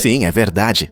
Sim, é verdade.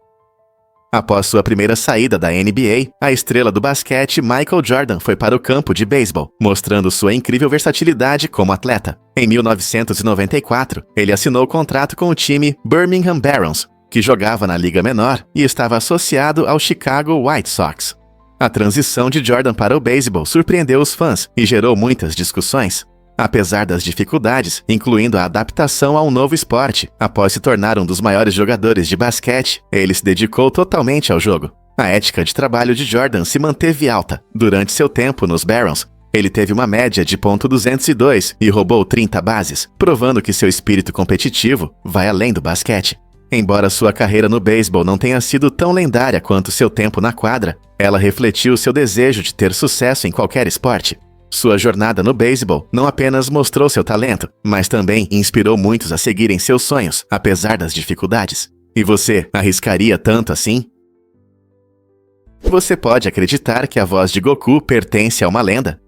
Após sua primeira saída da NBA, a estrela do basquete Michael Jordan foi para o campo de beisebol, mostrando sua incrível versatilidade como atleta. Em 1994, ele assinou contrato com o time Birmingham Barons, que jogava na Liga Menor e estava associado ao Chicago White Sox. A transição de Jordan para o beisebol surpreendeu os fãs e gerou muitas discussões. Apesar das dificuldades, incluindo a adaptação ao novo esporte, após se tornar um dos maiores jogadores de basquete, ele se dedicou totalmente ao jogo. A ética de trabalho de Jordan se manteve alta. Durante seu tempo nos Barons, ele teve uma média de .202 e roubou 30 bases, provando que seu espírito competitivo vai além do basquete. Embora sua carreira no beisebol não tenha sido tão lendária quanto seu tempo na quadra, ela refletiu seu desejo de ter sucesso em qualquer esporte. Sua jornada no beisebol não apenas mostrou seu talento, mas também inspirou muitos a seguirem seus sonhos, apesar das dificuldades. E você arriscaria tanto assim? Você pode acreditar que a voz de Goku pertence a uma lenda?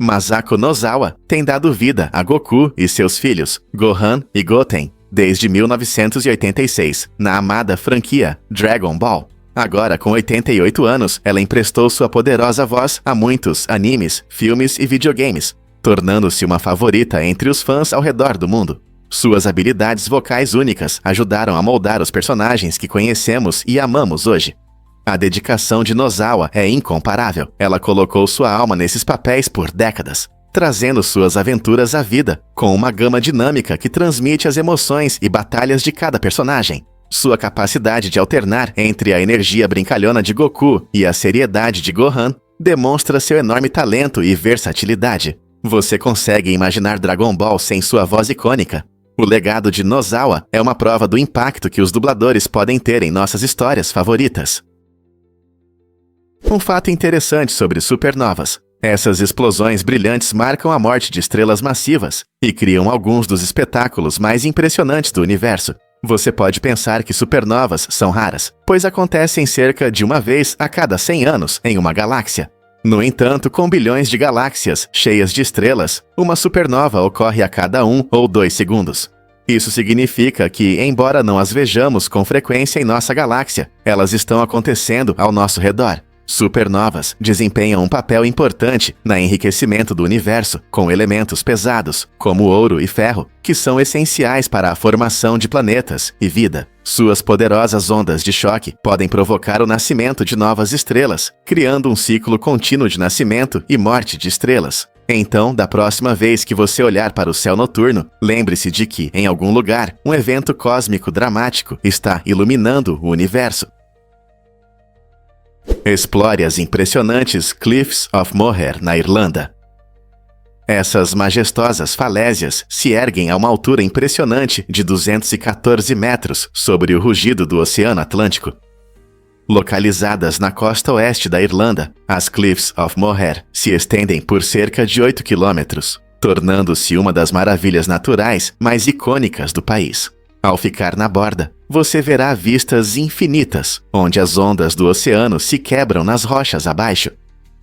Masako Nozawa tem dado vida a Goku e seus filhos, Gohan e Goten, desde 1986, na amada franquia Dragon Ball. Agora, com 88 anos, ela emprestou sua poderosa voz a muitos animes, filmes e videogames, tornando-se uma favorita entre os fãs ao redor do mundo. Suas habilidades vocais únicas ajudaram a moldar os personagens que conhecemos e amamos hoje. A dedicação de Nozawa é incomparável. Ela colocou sua alma nesses papéis por décadas, trazendo suas aventuras à vida, com uma gama dinâmica que transmite as emoções e batalhas de cada personagem. Sua capacidade de alternar entre a energia brincalhona de Goku e a seriedade de Gohan demonstra seu enorme talento e versatilidade. Você consegue imaginar Dragon Ball sem sua voz icônica? O legado de Nozawa é uma prova do impacto que os dubladores podem ter em nossas histórias favoritas. Um fato interessante sobre supernovas. Essas explosões brilhantes marcam a morte de estrelas massivas e criam alguns dos espetáculos mais impressionantes do universo. Você pode pensar que supernovas são raras, pois acontecem cerca de uma vez a cada 100 anos em uma galáxia. No entanto, com bilhões de galáxias cheias de estrelas, uma supernova ocorre a cada 1 ou 2 segundos. Isso significa que, embora não as vejamos com frequência em nossa galáxia, elas estão acontecendo ao nosso redor. Supernovas desempenham um papel importante no enriquecimento do universo, com elementos pesados, como ouro e ferro, que são essenciais para a formação de planetas e vida. Suas poderosas ondas de choque podem provocar o nascimento de novas estrelas, criando um ciclo contínuo de nascimento e morte de estrelas. Então, da próxima vez que você olhar para o céu noturno, lembre-se de que, em algum lugar, um evento cósmico dramático está iluminando o universo. Explore as impressionantes Cliffs of Moher, na Irlanda. Essas majestosas falésias se erguem a uma altura impressionante de 214 metros sobre o rugido do Oceano Atlântico. Localizadas na costa oeste da Irlanda, as Cliffs of Moher se estendem por cerca de 8 quilômetros, tornando-se uma das maravilhas naturais mais icônicas do país. Ao ficar na borda, você verá vistas infinitas, onde as ondas do oceano se quebram nas rochas abaixo.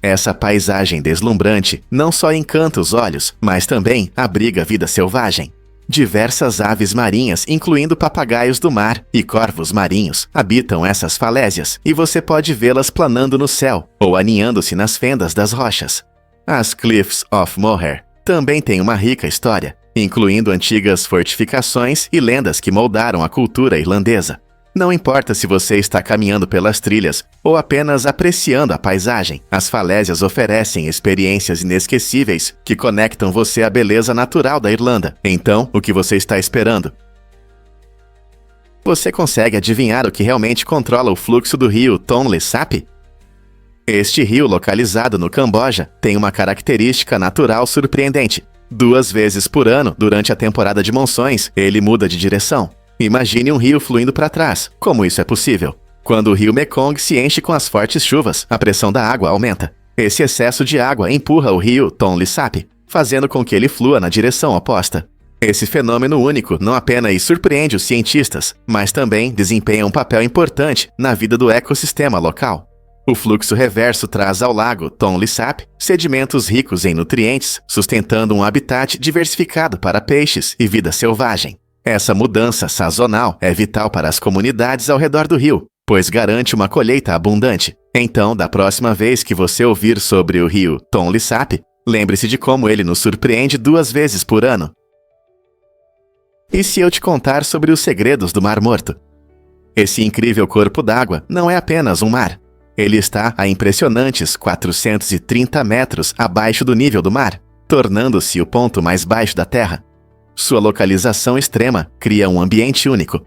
Essa paisagem deslumbrante não só encanta os olhos, mas também abriga vida selvagem. Diversas aves marinhas, incluindo papagaios do mar e corvos marinhos, habitam essas falésias e você pode vê-las planando no céu ou aninhando-se nas fendas das rochas. As Cliffs of Moher também têm uma rica história, incluindo antigas fortificações e lendas que moldaram a cultura irlandesa. Não importa se você está caminhando pelas trilhas ou apenas apreciando a paisagem, as falésias oferecem experiências inesquecíveis que conectam você à beleza natural da Irlanda. Então, o que você está esperando? Você consegue adivinhar o que realmente controla o fluxo do rio Tonle Sap? Este rio, localizado no Camboja, tem uma característica natural surpreendente. 2 vezes por ano, durante a temporada de monções, ele muda de direção. Imagine um rio fluindo para trás. Como isso é possível? Quando o rio Mekong se enche com as fortes chuvas, a pressão da água aumenta. Esse excesso de água empurra o rio Tonle Sap, fazendo com que ele flua na direção oposta. Esse fenômeno único não apenas surpreende os cientistas, mas também desempenha um papel importante na vida do ecossistema local. O fluxo reverso traz ao lago Tonle Sap sedimentos ricos em nutrientes, sustentando um habitat diversificado para peixes e vida selvagem. Essa mudança sazonal é vital para as comunidades ao redor do rio, pois garante uma colheita abundante. Então, da próxima vez que você ouvir sobre o rio Tonle Sap, lembre-se de como ele nos surpreende 2 vezes por ano. E se eu te contar sobre os segredos do Mar Morto? Esse incrível corpo d'água não é apenas um mar. Ele está a impressionantes 430 metros abaixo do nível do mar, tornando-se o ponto mais baixo da Terra. Sua localização extrema cria um ambiente único.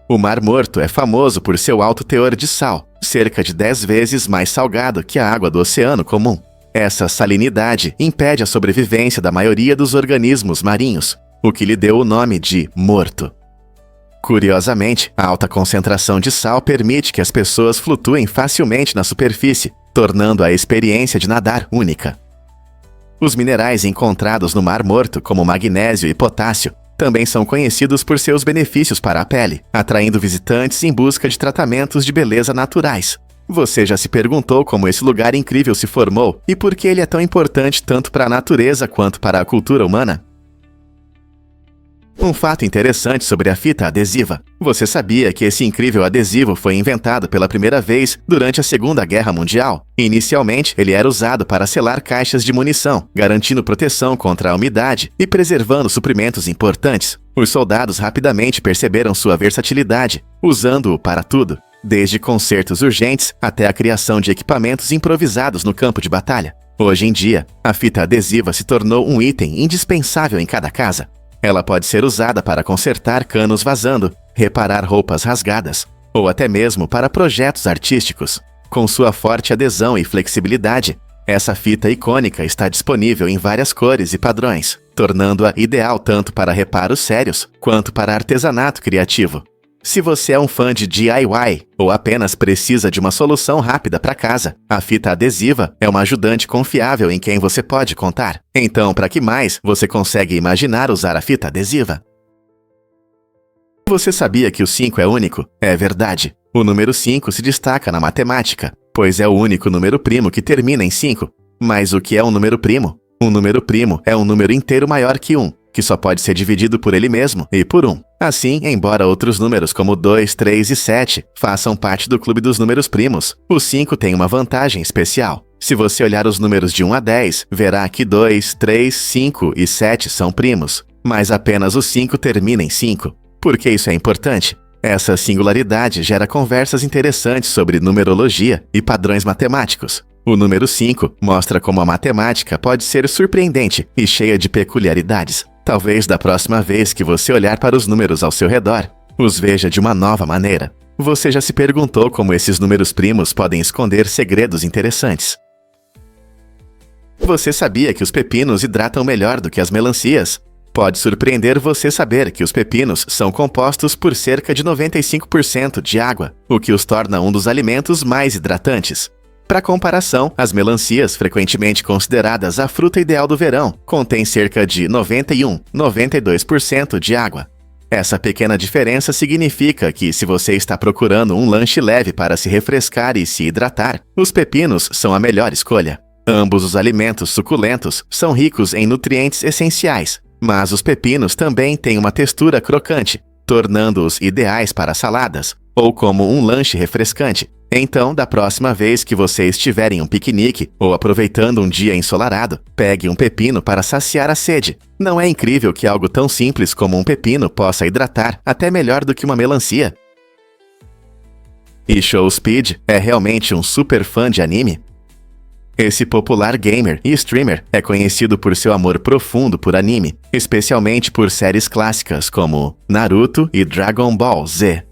O Mar Morto é famoso por seu alto teor de sal, cerca de 10 vezes mais salgado que a água do oceano comum. Essa salinidade impede a sobrevivência da maioria dos organismos marinhos, o que lhe deu o nome de morto. Curiosamente, a alta concentração de sal permite que as pessoas flutuem facilmente na superfície, tornando a experiência de nadar única. Os minerais encontrados no Mar Morto, como magnésio e potássio, também são conhecidos por seus benefícios para a pele, atraindo visitantes em busca de tratamentos de beleza naturais. Você já se perguntou como esse lugar incrível se formou e por que ele é tão importante tanto para a natureza quanto para a cultura humana? Um fato interessante sobre a fita adesiva. Você sabia que esse incrível adesivo foi inventado pela primeira vez durante a Segunda Guerra Mundial? Inicialmente, ele era usado para selar caixas de munição, garantindo proteção contra a umidade e preservando suprimentos importantes. Os soldados rapidamente perceberam sua versatilidade, usando-o para tudo, desde concertos urgentes até a criação de equipamentos improvisados no campo de batalha. Hoje em dia, a fita adesiva se tornou um item indispensável em cada casa. Ela pode ser usada para consertar canos vazando, reparar roupas rasgadas, ou até mesmo para projetos artísticos. Com sua forte adesão e flexibilidade, essa fita icônica está disponível em várias cores e padrões, tornando-a ideal tanto para reparos sérios quanto para artesanato criativo. Se você é um fã de DIY ou apenas precisa de uma solução rápida para casa, a fita adesiva é uma ajudante confiável em quem você pode contar. Então, para que mais você consegue imaginar usar a fita adesiva? Você sabia que o 5 é único? É verdade. O número 5 se destaca na matemática, pois é o único número primo que termina em 5. Mas o que é um número primo? Um número primo é um número inteiro maior que 1. Que só pode ser dividido por ele mesmo e por 1. Assim, embora outros números como 2, 3 e 7 façam parte do clube dos números primos, o 5 tem uma vantagem especial. Se você olhar os números de 1 a 10, verá que 2, 3, 5 e 7 são primos, mas apenas o 5 termina em 5. Por que isso é importante? Essa singularidade gera conversas interessantes sobre numerologia e padrões matemáticos. O número 5 mostra como a matemática pode ser surpreendente e cheia de peculiaridades. Talvez da próxima vez que você olhar para os números ao seu redor, os veja de uma nova maneira. Você já se perguntou como esses números primos podem esconder segredos interessantes? Você sabia que os pepinos hidratam melhor do que as melancias? Pode surpreender você saber que os pepinos são compostos por cerca de 95% de água, o que os torna um dos alimentos mais hidratantes. Para comparação, as melancias, frequentemente consideradas a fruta ideal do verão, contêm cerca de 92% de água. Essa pequena diferença significa que, se você está procurando um lanche leve para se refrescar e se hidratar, os pepinos são a melhor escolha. Ambos os alimentos suculentos são ricos em nutrientes essenciais, mas os pepinos também têm uma textura crocante, tornando-os ideais para saladas ou como um lanche refrescante. Então, da próxima vez que você estiver em um piquenique ou aproveitando um dia ensolarado, pegue um pepino para saciar a sede. Não é incrível que algo tão simples como um pepino possa hidratar até melhor do que uma melancia? IShowSpeed é realmente um super fã de anime? Esse popular gamer e streamer é conhecido por seu amor profundo por anime, especialmente por séries clássicas como Naruto e Dragon Ball Z.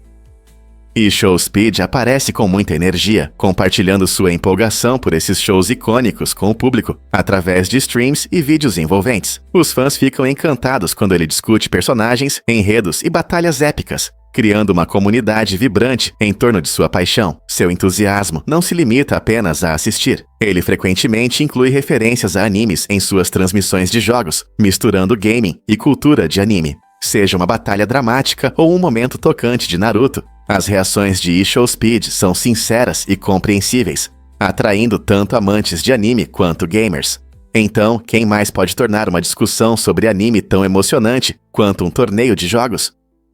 IShowSpeed aparece com muita energia, compartilhando sua empolgação por esses shows icônicos com o público, através de streams e vídeos envolventes. Os fãs ficam encantados quando ele discute personagens, enredos e batalhas épicas, criando uma comunidade vibrante em torno de sua paixão. Seu entusiasmo não se limita apenas a assistir. Ele frequentemente inclui referências a animes em suas transmissões de jogos, misturando gaming e cultura de anime. Seja uma batalha dramática ou um momento tocante de Naruto, as reações de IShowSpeed são sinceras e compreensíveis, atraindo tanto amantes de anime quanto gamers. Então, quem mais pode tornar uma discussão sobre anime tão emocionante quanto um torneio de jogos?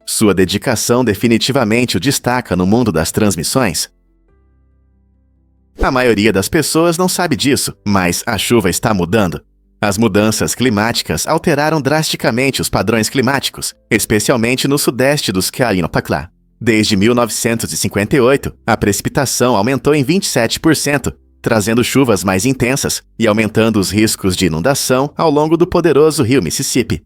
Sua dedicação definitivamente o destaca no mundo das transmissões. A maioria das pessoas não sabe disso, mas a chuva está mudando. As mudanças climáticas alteraram drasticamente os padrões climáticos, especialmente no sudeste dos Kaliningrad. Desde 1958, a precipitação aumentou em 27%, trazendo chuvas mais intensas e aumentando os riscos de inundação ao longo do poderoso rio Mississippi.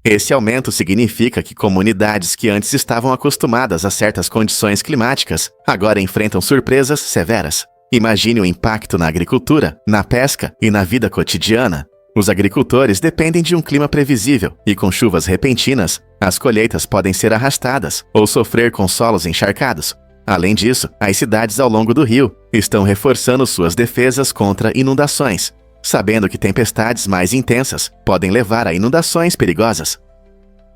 Esse aumento significa que comunidades que antes estavam acostumadas a certas condições climáticas agora enfrentam surpresas severas. Imagine o impacto na agricultura, na pesca e na vida cotidiana. Os agricultores dependem de um clima previsível e, com chuvas repentinas, as colheitas podem ser arrastadas ou sofrer com solos encharcados. Além disso, as cidades ao longo do rio estão reforçando suas defesas contra inundações, sabendo que tempestades mais intensas podem levar a inundações perigosas.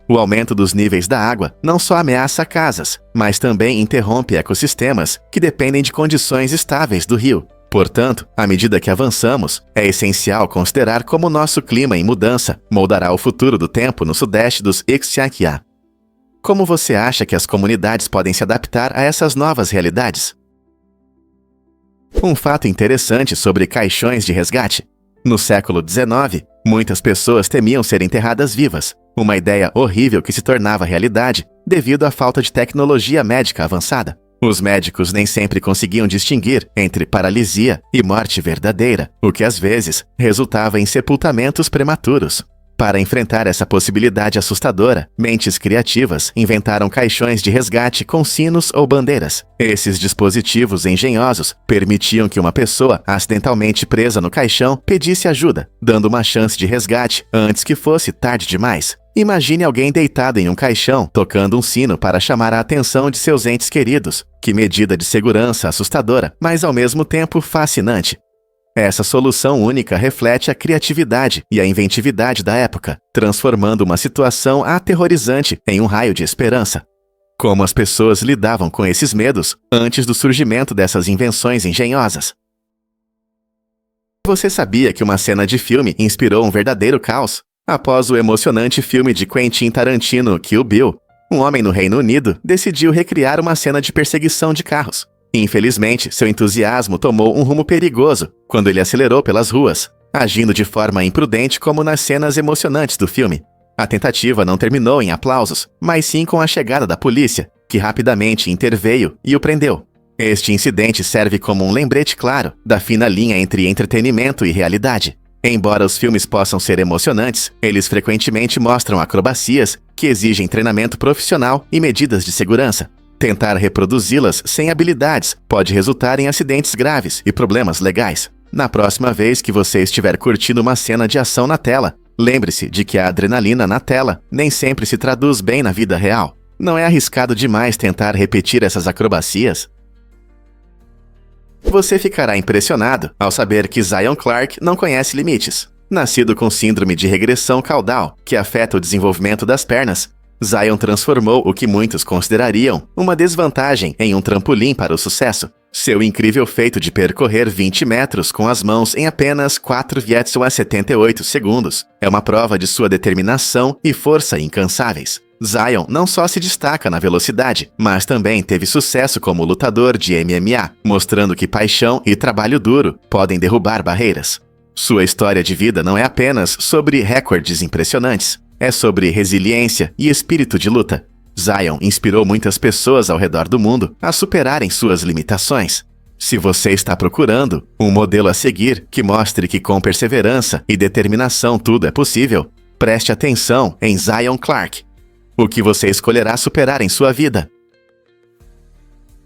O aumento dos níveis da água não só ameaça casas, mas também interrompe ecossistemas que dependem de condições estáveis do rio. Portanto, à medida que avançamos, é essencial considerar como nosso clima em mudança moldará o futuro do tempo no sudeste dos Ixquiaquia. Como você acha que as comunidades podem se adaptar a essas novas realidades? Um fato interessante sobre caixões de resgate. No século XIX, muitas pessoas temiam ser enterradas vivas, uma ideia horrível que se tornava realidade devido à falta de tecnologia médica avançada. Os médicos nem sempre conseguiam distinguir entre paralisia e morte verdadeira, o que às vezes resultava em sepultamentos prematuros. Para enfrentar essa possibilidade assustadora, mentes criativas inventaram caixões de resgate com sinos ou bandeiras. Esses dispositivos engenhosos permitiam que uma pessoa acidentalmente presa no caixão pedisse ajuda, dando uma chance de resgate antes que fosse tarde demais. Imagine alguém deitado em um caixão, tocando um sino para chamar a atenção de seus entes queridos. Que medida de segurança assustadora, mas ao mesmo tempo fascinante. Essa solução única reflete a criatividade e a inventividade da época, transformando uma situação aterrorizante em um raio de esperança. Como as pessoas lidavam com esses medos antes do surgimento dessas invenções engenhosas? Você sabia que uma cena de filme inspirou um verdadeiro caos? Após o emocionante filme de Quentin Tarantino, Kill Bill, um homem no Reino Unido decidiu recriar uma cena de perseguição de carros. Infelizmente, seu entusiasmo tomou um rumo perigoso quando ele acelerou pelas ruas, agindo de forma imprudente como nas cenas emocionantes do filme. A tentativa não terminou em aplausos, mas sim com a chegada da polícia, que rapidamente interveio e o prendeu. Este incidente serve como um lembrete claro da fina linha entre entretenimento e realidade. Embora os filmes possam ser emocionantes, eles frequentemente mostram acrobacias que exigem treinamento profissional e medidas de segurança. Tentar reproduzi-las sem habilidades pode resultar em acidentes graves e problemas legais. Na próxima vez que você estiver curtindo uma cena de ação na tela, lembre-se de que a adrenalina na tela nem sempre se traduz bem na vida real. Não é arriscado demais tentar repetir essas acrobacias? Você ficará impressionado ao saber que Zion Clark não conhece limites. Nascido com síndrome de regressão caudal, que afeta o desenvolvimento das pernas, Zion transformou o que muitos considerariam uma desvantagem em um trampolim para o sucesso. Seu incrível feito de percorrer 20 metros com as mãos em apenas 4,78 segundos é uma prova de sua determinação e força incansáveis. Zion não só se destaca na velocidade, mas também teve sucesso como lutador de MMA, mostrando que paixão e trabalho duro podem derrubar barreiras. Sua história de vida não é apenas sobre recordes impressionantes, é sobre resiliência e espírito de luta. Zion inspirou muitas pessoas ao redor do mundo a superarem suas limitações. Se você está procurando um modelo a seguir que mostre que com perseverança e determinação tudo é possível, preste atenção em Zion Clark. O que você escolherá superar em sua vida?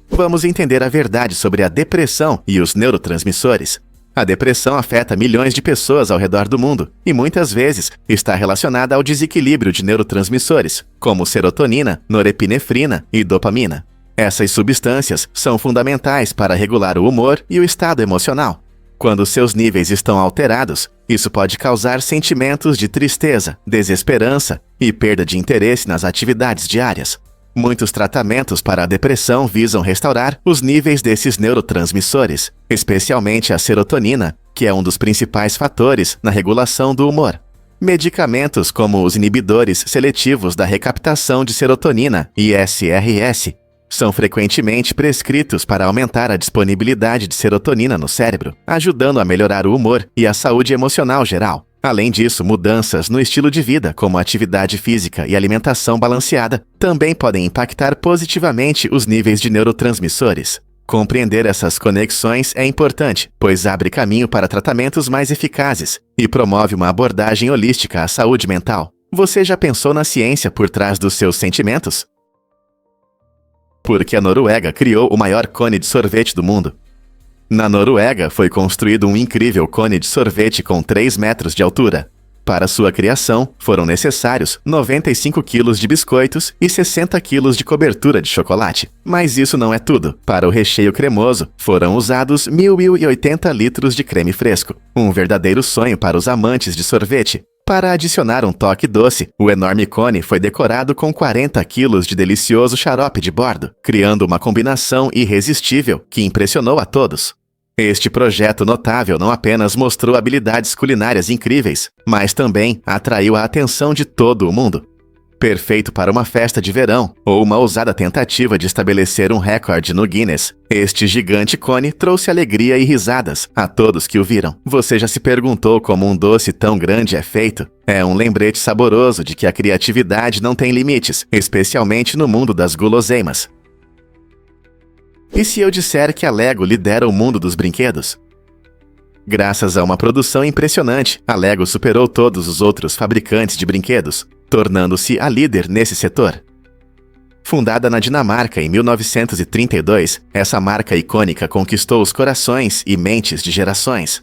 Vamos entender a verdade sobre a depressão e os neurotransmissores. A depressão afeta milhões de pessoas ao redor do mundo e muitas vezes está relacionada ao desequilíbrio de neurotransmissores, como serotonina, norepinefrina e dopamina. Essas substâncias são fundamentais para regular o humor e o estado emocional. Quando seus níveis estão alterados, isso pode causar sentimentos de tristeza, desesperança e perda de interesse nas atividades diárias. Muitos tratamentos para a depressão visam restaurar os níveis desses neurotransmissores, especialmente a serotonina, que é um dos principais fatores na regulação do humor. Medicamentos como os inibidores seletivos da recaptação de serotonina, ISRS, são frequentemente prescritos para aumentar a disponibilidade de serotonina no cérebro, ajudando a melhorar o humor e a saúde emocional geral. Além disso, mudanças no estilo de vida, como atividade física e alimentação balanceada, também podem impactar positivamente os níveis de neurotransmissores. Compreender essas conexões é importante, pois abre caminho para tratamentos mais eficazes e promove uma abordagem holística à saúde mental. Você já pensou na ciência por trás dos seus sentimentos? Porque a Noruega criou o maior cone de sorvete do mundo. Na Noruega foi construído um incrível cone de sorvete com 3 metros de altura. Para sua criação, foram necessários 95 quilos de biscoitos e 60 quilos de cobertura de chocolate. Mas isso não é tudo. Para o recheio cremoso, foram usados 1.080 litros de creme fresco. Um verdadeiro sonho para os amantes de sorvete. Para adicionar um toque doce, o enorme cone foi decorado com 40 quilos de delicioso xarope de bordo, criando uma combinação irresistível que impressionou a todos. Este projeto notável não apenas mostrou habilidades culinárias incríveis, mas também atraiu a atenção de todo o mundo. Perfeito para uma festa de verão ou uma ousada tentativa de estabelecer um recorde no Guinness, este gigante cone trouxe alegria e risadas a todos que o viram. Você já se perguntou como um doce tão grande é feito? É um lembrete saboroso de que a criatividade não tem limites, especialmente no mundo das guloseimas. E se eu disser que a Lego lidera o mundo dos brinquedos? Graças a uma produção impressionante, a Lego superou todos os outros fabricantes de brinquedos, tornando-se a líder nesse setor. Fundada na Dinamarca em 1932, essa marca icônica conquistou os corações e mentes de gerações.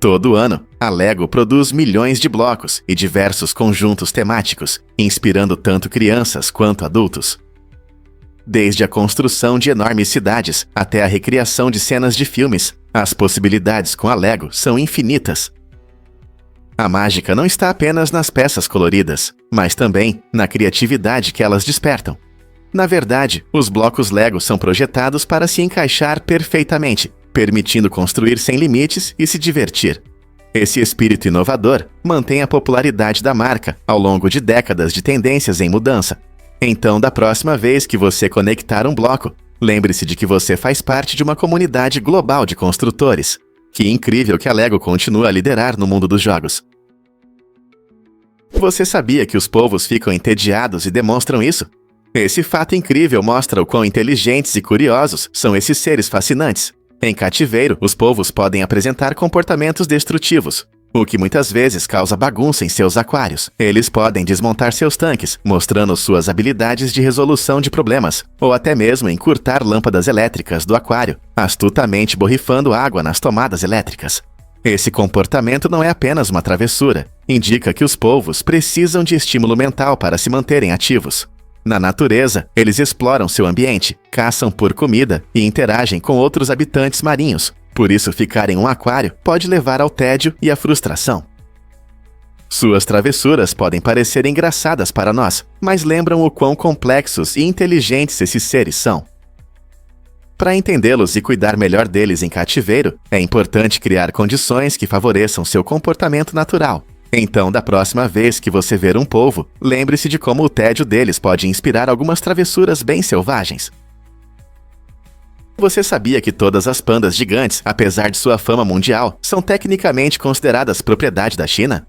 Todo ano, a Lego produz milhões de blocos e diversos conjuntos temáticos, inspirando tanto crianças quanto adultos. Desde a construção de enormes cidades até a recriação de cenas de filmes, as possibilidades com a Lego são infinitas. A mágica não está apenas nas peças coloridas, mas também na criatividade que elas despertam. Na verdade, os blocos Lego são projetados para se encaixar perfeitamente, permitindo construir sem limites e se divertir. Esse espírito inovador mantém a popularidade da marca ao longo de décadas de tendências em mudança. Então, da próxima vez que você conectar um bloco, lembre-se de que você faz parte de uma comunidade global de construtores. Que incrível que a Lego continua a liderar no mundo dos jogos. Você sabia que os polvos ficam entediados e demonstram isso? Esse fato incrível mostra o quão inteligentes e curiosos são esses seres fascinantes. Em cativeiro, os polvos podem apresentar comportamentos destrutivos, o que muitas vezes causa bagunça em seus aquários. Eles podem desmontar seus tanques, mostrando suas habilidades de resolução de problemas, ou até mesmo encurtar lâmpadas elétricas do aquário, astutamente borrifando água nas tomadas elétricas. Esse comportamento não é apenas uma travessura, indica que os polvos precisam de estímulo mental para se manterem ativos. Na natureza, eles exploram seu ambiente, caçam por comida e interagem com outros habitantes marinhos. Por isso, ficar em um aquário pode levar ao tédio e à frustração. Suas travessuras podem parecer engraçadas para nós, mas lembram o quão complexos e inteligentes esses seres são. Para entendê-los e cuidar melhor deles em cativeiro, é importante criar condições que favoreçam seu comportamento natural. Então, da próxima vez que você ver um polvo, lembre-se de como o tédio deles pode inspirar algumas travessuras bem selvagens. Você sabia que todas as pandas gigantes, apesar de sua fama mundial, são tecnicamente consideradas propriedade da China?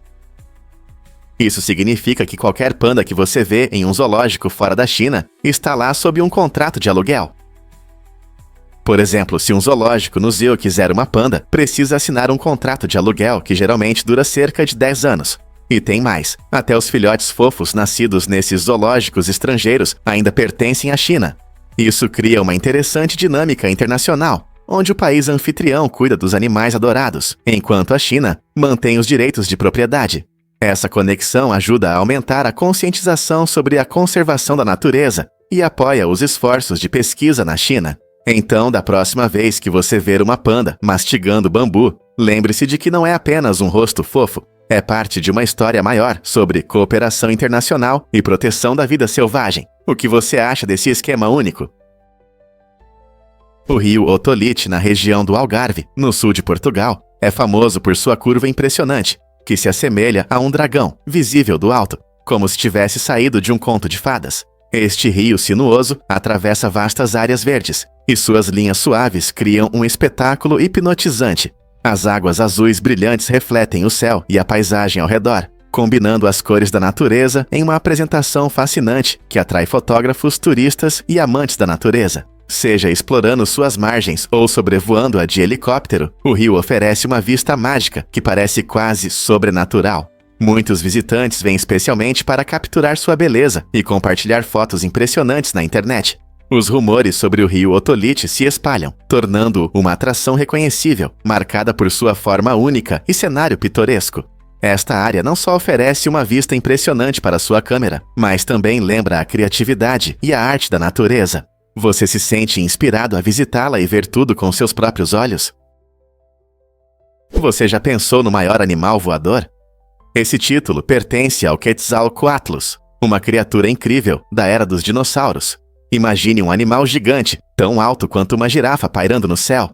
Isso significa que qualquer panda que você vê em um zoológico fora da China está lá sob um contrato de aluguel. Por exemplo, se um zoológico no Zoo quiser uma panda, precisa assinar um contrato de aluguel que geralmente dura cerca de 10 anos. E tem mais, até os filhotes fofos nascidos nesses zoológicos estrangeiros ainda pertencem à China. Isso cria uma interessante dinâmica internacional, onde o país anfitrião cuida dos animais adorados, enquanto a China mantém os direitos de propriedade. Essa conexão ajuda a aumentar a conscientização sobre a conservação da natureza e apoia os esforços de pesquisa na China. Então, da próxima vez que você ver uma panda mastigando bambu, lembre-se de que não é apenas um rosto fofo, é parte de uma história maior sobre cooperação internacional e proteção da vida selvagem. O que você acha desse esquema único? O rio Otolite, na região do Algarve, no sul de Portugal, é famoso por sua curva impressionante. que se assemelha a um dragão, visível do alto, como se tivesse saído de um conto de fadas. Este rio sinuoso atravessa vastas áreas verdes, e suas linhas suaves criam um espetáculo hipnotizante. As águas azuis brilhantes refletem o céu e a paisagem ao redor, combinando as cores da natureza em uma apresentação fascinante que atrai fotógrafos, turistas e amantes da natureza. Seja explorando suas margens ou sobrevoando-a de helicóptero, o rio oferece uma vista mágica que parece quase sobrenatural. Muitos visitantes vêm especialmente para capturar sua beleza e compartilhar fotos impressionantes na internet. Os rumores sobre o rio Otolite se espalham, tornando-o uma atração reconhecível, marcada por sua forma única e cenário pitoresco. Esta área não só oferece uma vista impressionante para sua câmera, mas também lembra a criatividade e a arte da natureza. Você se sente inspirado a visitá-la e ver tudo com seus próprios olhos? Você já pensou no maior animal voador? Esse título pertence ao Quetzalcoatlus, uma criatura incrível da era dos dinossauros. Imagine um animal gigante, tão alto quanto uma girafa pairando no céu.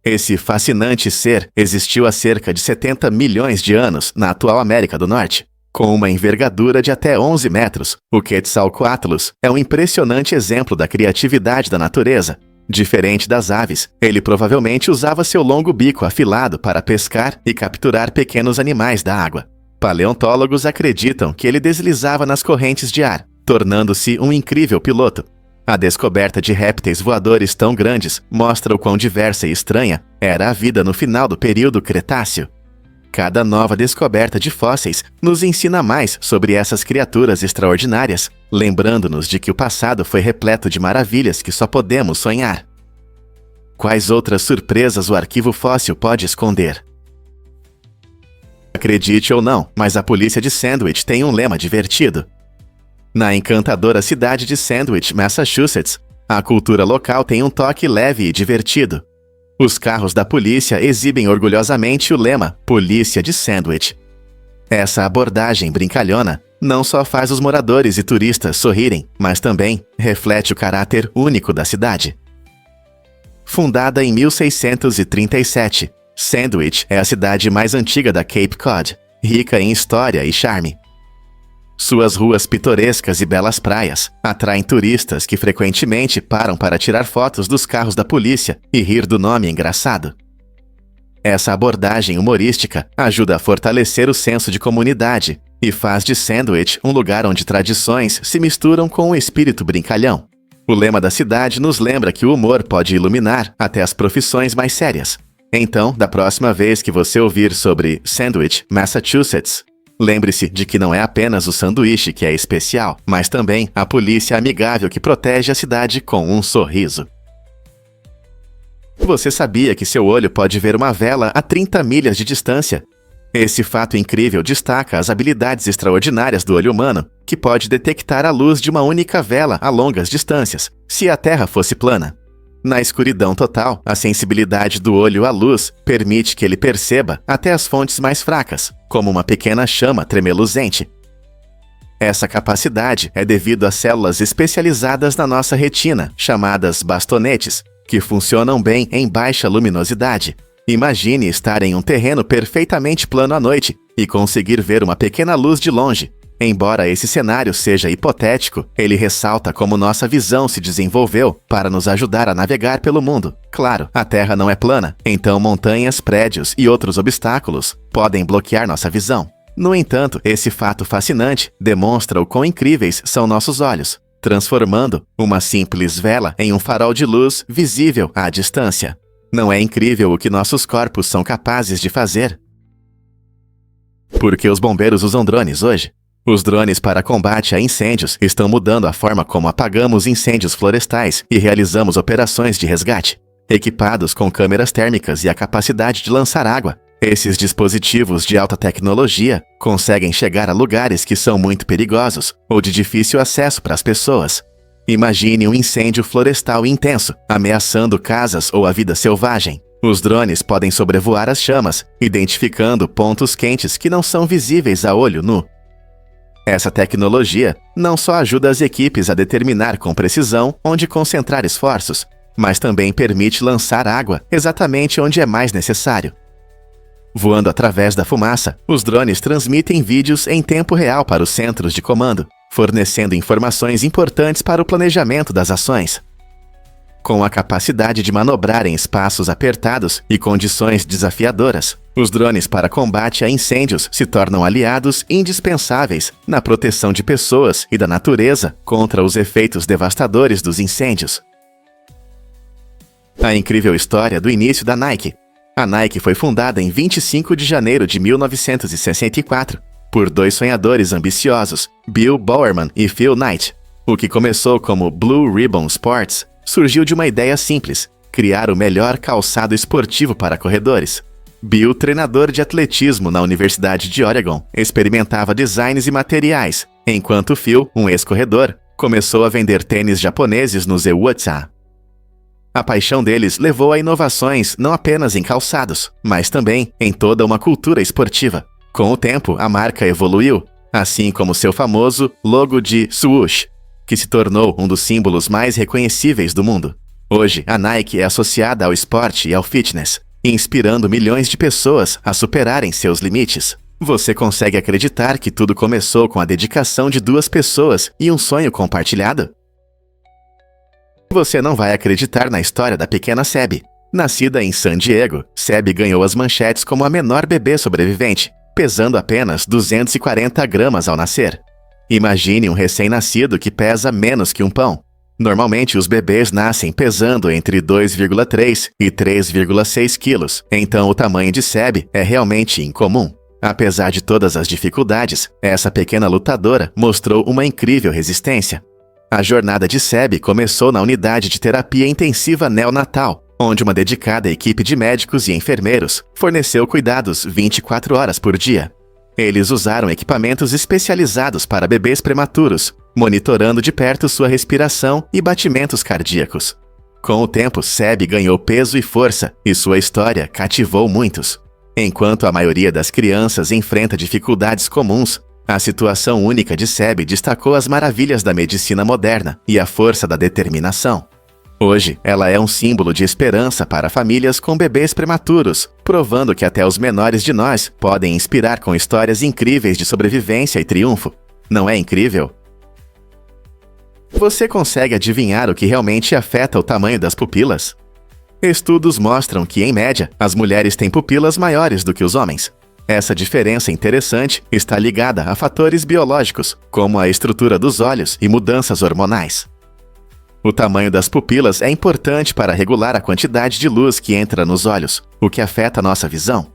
Esse fascinante ser existiu há cerca de 70 milhões de anos na atual América do Norte. Com uma envergadura de até 11 metros, o Quetzalcoatlus é um impressionante exemplo da criatividade da natureza. Diferente das aves, ele provavelmente usava seu longo bico afilado para pescar e capturar pequenos animais da água. Paleontólogos acreditam que ele deslizava nas correntes de ar, tornando-se um incrível piloto. A descoberta de répteis voadores tão grandes mostra o quão diversa e estranha era a vida no final do período Cretáceo. Cada nova descoberta de fósseis nos ensina mais sobre essas criaturas extraordinárias, lembrando-nos de que o passado foi repleto de maravilhas que só podemos sonhar. Quais outras surpresas o arquivo fóssil pode esconder? Acredite ou não, mas a polícia de Sandwich tem um lema divertido. Na encantadora cidade de Sandwich, Massachusetts, a cultura local tem um toque leve e divertido. Os carros da polícia exibem orgulhosamente o lema Polícia de Sandwich. Essa abordagem brincalhona não só faz os moradores e turistas sorrirem, mas também reflete o caráter único da cidade. Fundada em 1637, Sandwich é a cidade mais antiga da Cape Cod, rica em história e charme. Suas ruas pitorescas e belas praias atraem turistas que frequentemente param para tirar fotos dos carros da polícia e rir do nome engraçado. Essa abordagem humorística ajuda a fortalecer o senso de comunidade e faz de Sandwich um lugar onde tradições se misturam com o espírito brincalhão. O lema da cidade nos lembra que o humor pode iluminar até as profissões mais sérias. Então, da próxima vez que você ouvir sobre Sandwich, Massachusetts, lembre-se de que não é apenas o sanduíche que é especial, mas também a polícia amigável que protege a cidade com um sorriso. Você sabia que seu olho pode ver uma vela a 30 milhas de distância? Esse fato incrível destaca as habilidades extraordinárias do olho humano, que pode detectar a luz de uma única vela a longas distâncias, se a Terra fosse plana. Na escuridão total, a sensibilidade do olho à luz permite que ele perceba até as fontes mais fracas, como uma pequena chama tremeluzente. Essa capacidade é devido a células especializadas na nossa retina, chamadas bastonetes, que funcionam bem em baixa luminosidade. Imagine estar em um terreno perfeitamente plano à noite e conseguir ver uma pequena luz de longe. Embora esse cenário seja hipotético, ele ressalta como nossa visão se desenvolveu para nos ajudar a navegar pelo mundo. Claro, a Terra não é plana, então montanhas, prédios e outros obstáculos podem bloquear nossa visão. No entanto, esse fato fascinante demonstra o quão incríveis são nossos olhos, transformando uma simples vela em um farol de luz visível à distância. Não é incrível o que nossos corpos são capazes de fazer? Por que os bombeiros usam drones hoje? Os drones para combate a incêndios estão mudando a forma como apagamos incêndios florestais e realizamos operações de resgate. Equipados com câmeras térmicas e a capacidade de lançar água, esses dispositivos de alta tecnologia conseguem chegar a lugares que são muito perigosos ou de difícil acesso para as pessoas. Imagine um incêndio florestal intenso, ameaçando casas ou a vida selvagem. Os drones podem sobrevoar as chamas, identificando pontos quentes que não são visíveis a olho nu. Essa tecnologia não só ajuda as equipes a determinar com precisão onde concentrar esforços, mas também permite lançar água exatamente onde é mais necessário. Voando através da fumaça, os drones transmitem vídeos em tempo real para os centros de comando, fornecendo informações importantes para o planejamento das ações. Com a capacidade de manobrar em espaços apertados e condições desafiadoras, os drones para combate a incêndios se tornam aliados indispensáveis na proteção de pessoas e da natureza contra os efeitos devastadores dos incêndios. A incrível história do início da Nike. A Nike foi fundada em 25 de janeiro de 1964 por dois sonhadores ambiciosos, Bill Bowerman e Phil Knight. O que começou como Blue Ribbon Sports surgiu de uma ideia simples: criar o melhor calçado esportivo para corredores. Bill, treinador de atletismo na Universidade de Oregon, experimentava designs e materiais, enquanto Phil, um ex-corredor, começou a vender tênis japoneses no Zewucha. A paixão deles levou a inovações não apenas em calçados, mas também em toda uma cultura esportiva. Com o tempo, a marca evoluiu, assim como seu famoso logo de swoosh, que se tornou um dos símbolos mais reconhecíveis do mundo. Hoje, a Nike é associada ao esporte e ao fitness, inspirando milhões de pessoas a superarem seus limites. Você consegue acreditar que tudo começou com a dedicação de duas pessoas e um sonho compartilhado? Você não vai acreditar na história da pequena Sebi. Nascida em San Diego, Sebi ganhou as manchetes como a menor bebê sobrevivente, pesando apenas 240 gramas ao nascer. Imagine um recém-nascido que pesa menos que um pão. Normalmente, os bebês nascem pesando entre 2,3 e 3,6 quilos, então o tamanho de Sebi é realmente incomum. Apesar de todas as dificuldades, essa pequena lutadora mostrou uma incrível resistência. A jornada de Sebi começou na unidade de terapia intensiva neonatal, onde uma dedicada equipe de médicos e enfermeiros forneceu cuidados 24 horas por dia. Eles usaram equipamentos especializados para bebês prematuros, monitorando de perto sua respiração e batimentos cardíacos. Com o tempo, Sebi ganhou peso e força, e sua história cativou muitos. Enquanto a maioria das crianças enfrenta dificuldades comuns, a situação única de Sebi destacou as maravilhas da medicina moderna e a força da determinação. Hoje, ela é um símbolo de esperança para famílias com bebês prematuros, provando que até os menores de nós podem inspirar com histórias incríveis de sobrevivência e triunfo. Não é incrível? Você consegue adivinhar o que realmente afeta o tamanho das pupilas? Estudos mostram que, em média, as mulheres têm pupilas maiores do que os homens. Essa diferença interessante está ligada a fatores biológicos, como a estrutura dos olhos e mudanças hormonais. O tamanho das pupilas é importante para regular a quantidade de luz que entra nos olhos, o que afeta a nossa visão.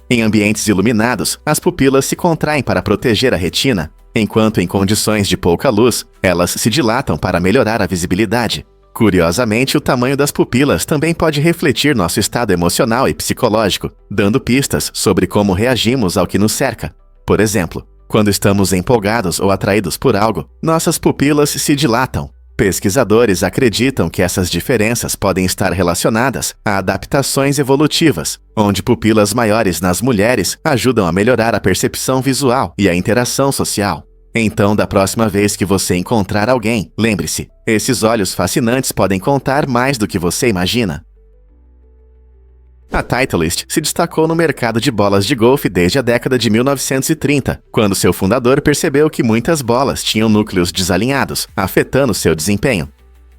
Em ambientes iluminados, as pupilas se contraem para proteger a retina, enquanto em condições de pouca luz, elas se dilatam para melhorar a visibilidade. Curiosamente, o tamanho das pupilas também pode refletir nosso estado emocional e psicológico, dando pistas sobre como reagimos ao que nos cerca. Por exemplo, quando estamos empolgados ou atraídos por algo, nossas pupilas se dilatam. Pesquisadores acreditam que essas diferenças podem estar relacionadas a adaptações evolutivas, onde pupilas maiores nas mulheres ajudam a melhorar a percepção visual e a interação social. Então, da próxima vez que você encontrar alguém, lembre-se, esses olhos fascinantes podem contar mais do que você imagina. A Titleist se destacou no mercado de bolas de golfe desde a década de 1930, quando seu fundador percebeu que muitas bolas tinham núcleos desalinhados, afetando seu desempenho.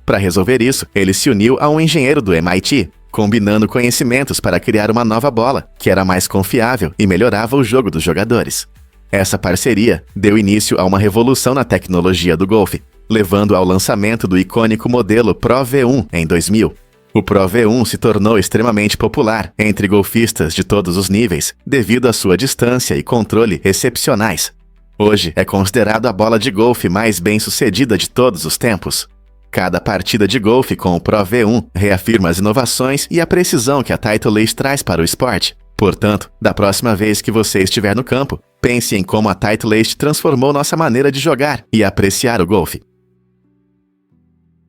Para resolver isso, ele se uniu a um engenheiro do MIT, combinando conhecimentos para criar uma nova bola, que era mais confiável e melhorava o jogo dos jogadores. Essa parceria deu início a uma revolução na tecnologia do golfe, levando ao lançamento do icônico modelo Pro V1 em 2000. O Pro V1 se tornou extremamente popular entre golfistas de todos os níveis, devido à sua distância e controle excepcionais. Hoje é considerado a bola de golfe mais bem-sucedida de todos os tempos. Cada partida de golfe com o Pro V1 reafirma as inovações e a precisão que a Titleist traz para o esporte. Portanto, da próxima vez que você estiver no campo, pense em como a Titleist transformou nossa maneira de jogar e apreciar o golfe.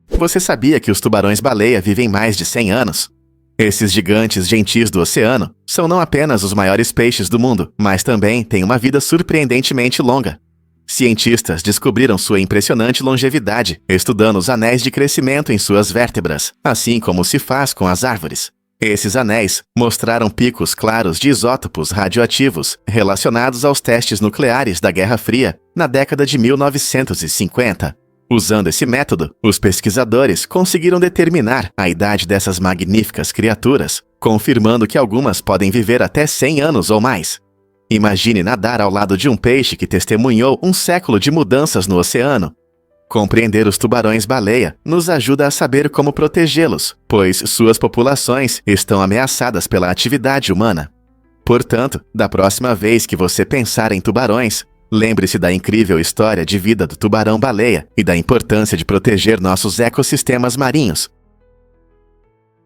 Você sabia que os tubarões-baleia vivem mais de 100 anos? Esses gigantes gentis do oceano são não apenas os maiores peixes do mundo, mas também têm uma vida surpreendentemente longa. Cientistas descobriram sua impressionante longevidade estudando os anéis de crescimento em suas vértebras, assim como se faz com as árvores. Esses anéis mostraram picos claros de isótopos radioativos relacionados aos testes nucleares da Guerra Fria na década de 1950. Usando esse método, os pesquisadores conseguiram determinar a idade dessas magníficas criaturas, confirmando que algumas podem viver até 100 anos ou mais. Imagine nadar ao lado de um peixe que testemunhou um século de mudanças no oceano. Compreender os tubarões-baleia nos ajuda a saber como protegê-los, pois suas populações estão ameaçadas pela atividade humana. Portanto, da próxima vez que você pensar em tubarões, lembre-se da incrível história de vida do tubarão-baleia e da importância de proteger nossos ecossistemas marinhos.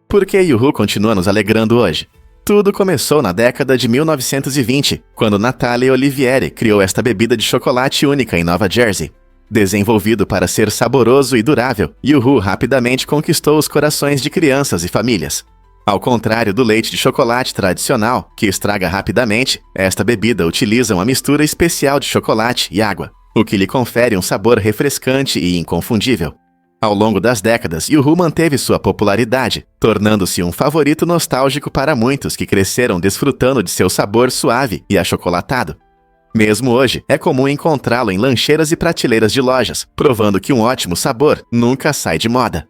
Por que Yoo-hoo continua nos alegrando hoje? Tudo começou na década de 1920, quando Natalie Olivieri criou esta bebida de chocolate única em Nova Jersey. Desenvolvido para ser saboroso e durável, Yoo-hoo rapidamente conquistou os corações de crianças e famílias. Ao contrário do leite de chocolate tradicional, que estraga rapidamente, esta bebida utiliza uma mistura especial de chocolate e água, o que lhe confere um sabor refrescante e inconfundível. Ao longo das décadas, Yoo-hoo manteve sua popularidade, tornando-se um favorito nostálgico para muitos que cresceram desfrutando de seu sabor suave e achocolatado. Mesmo hoje, é comum encontrá-lo em lancheiras e prateleiras de lojas, provando que um ótimo sabor nunca sai de moda.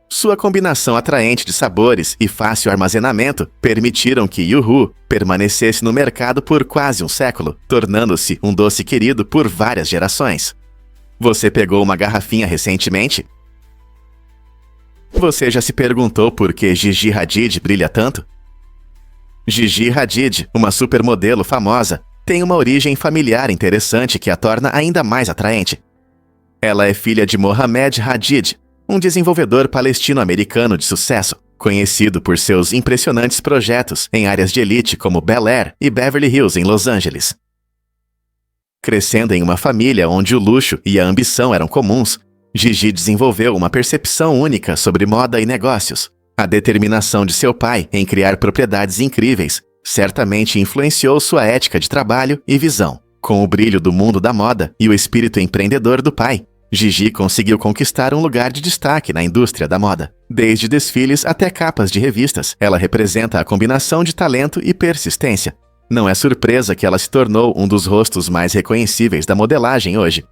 Sua combinação atraente de sabores e fácil armazenamento permitiram que Yoo-hoo permanecesse no mercado por quase um século, tornando-se um doce querido por várias gerações. Você pegou uma garrafinha recentemente? Você já se perguntou por que Gigi Hadid brilha tanto? Gigi Hadid, uma supermodelo famosa, tem uma origem familiar interessante que a torna ainda mais atraente. Ela é filha de Mohamed Hadid, um desenvolvedor palestino-americano de sucesso, conhecido por seus impressionantes projetos em áreas de elite como Bel Air e Beverly Hills em Los Angeles. Crescendo em uma família onde o luxo e a ambição eram comuns, Gigi desenvolveu uma percepção única sobre moda e negócios. A determinação de seu pai em criar propriedades incríveis certamente influenciou sua ética de trabalho e visão. Com o brilho do mundo da moda e o espírito empreendedor do pai, Gigi conseguiu conquistar um lugar de destaque na indústria da moda. Desde desfiles até capas de revistas, ela representa a combinação de talento e persistência. Não é surpresa que ela se tornou um dos rostos mais reconhecíveis da modelagem hoje.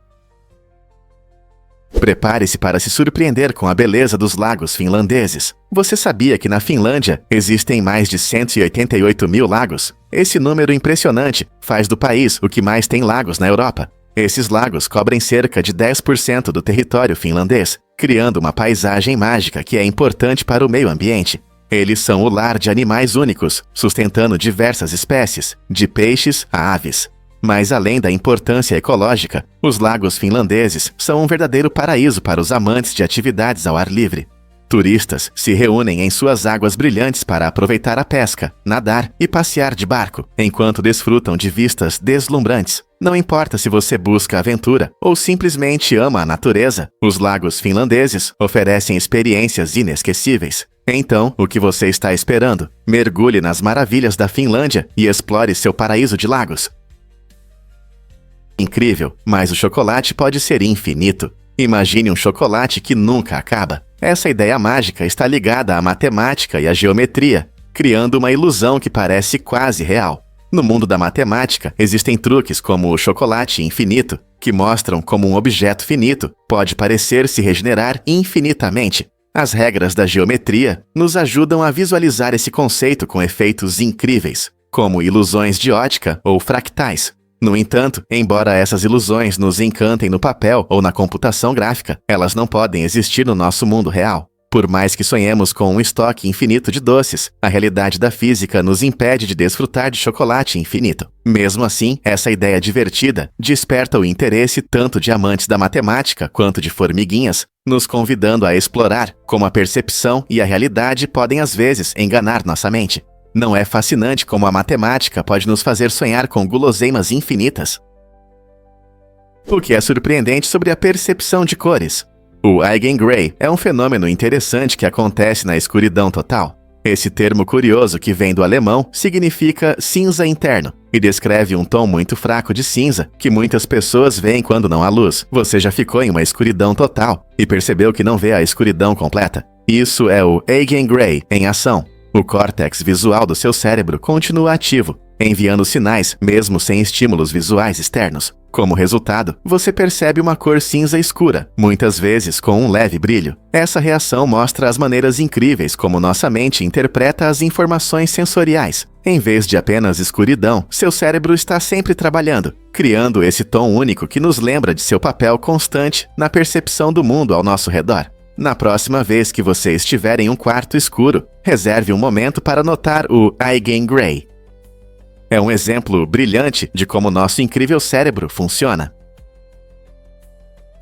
Prepare-se para se surpreender com a beleza dos lagos finlandeses. Você sabia que na Finlândia existem mais de 188 mil lagos? Esse número impressionante faz do país o que mais tem lagos na Europa. Esses lagos cobrem cerca de 10% do território finlandês, criando uma paisagem mágica que é importante para o meio ambiente. Eles são o lar de animais únicos, sustentando diversas espécies, de peixes a aves. Mas além da importância ecológica, os lagos finlandeses são um verdadeiro paraíso para os amantes de atividades ao ar livre. Turistas se reúnem em suas águas brilhantes para aproveitar a pesca, nadar e passear de barco, enquanto desfrutam de vistas deslumbrantes. Não importa se você busca aventura ou simplesmente ama a natureza, os lagos finlandeses oferecem experiências inesquecíveis. Então, o que você está esperando? Mergulhe nas maravilhas da Finlândia e explore seu paraíso de lagos. Incrível, mas o chocolate pode ser infinito. Imagine um chocolate que nunca acaba. Essa ideia mágica está ligada à matemática e à geometria, criando uma ilusão que parece quase real. No mundo da matemática, existem truques como o chocolate infinito, que mostram como um objeto finito pode parecer se regenerar infinitamente. As regras da geometria nos ajudam a visualizar esse conceito com efeitos incríveis, como ilusões de ótica ou fractais. No entanto, embora essas ilusões nos encantem no papel ou na computação gráfica, elas não podem existir no nosso mundo real. Por mais que sonhemos com um estoque infinito de doces, a realidade da física nos impede de desfrutar de chocolate infinito. Mesmo assim, essa ideia divertida desperta o interesse tanto de amantes da matemática quanto de formiguinhas, nos convidando a explorar como a percepção e a realidade podem às vezes enganar nossa mente. Não é fascinante como a matemática pode nos fazer sonhar com guloseimas infinitas? O que é surpreendente sobre a percepção de cores? O Eigengray é um fenômeno interessante que acontece na escuridão total. Esse termo curioso que vem do alemão significa cinza interno e descreve um tom muito fraco de cinza que muitas pessoas veem quando não há luz. Você já ficou em uma escuridão total e percebeu que não vê a escuridão completa? Isso é o Eigengray em ação. O córtex visual do seu cérebro continua ativo, enviando sinais mesmo sem estímulos visuais externos. Como resultado, você percebe uma cor cinza escura, muitas vezes com um leve brilho. Essa reação mostra as maneiras incríveis como nossa mente interpreta as informações sensoriais. Em vez de apenas escuridão, seu cérebro está sempre trabalhando, criando esse tom único que nos lembra de seu papel constante na percepção do mundo ao nosso redor. Na próxima vez que você estiver em um quarto escuro, reserve um momento para notar o Eigengrey. É um exemplo brilhante de como nosso incrível cérebro funciona.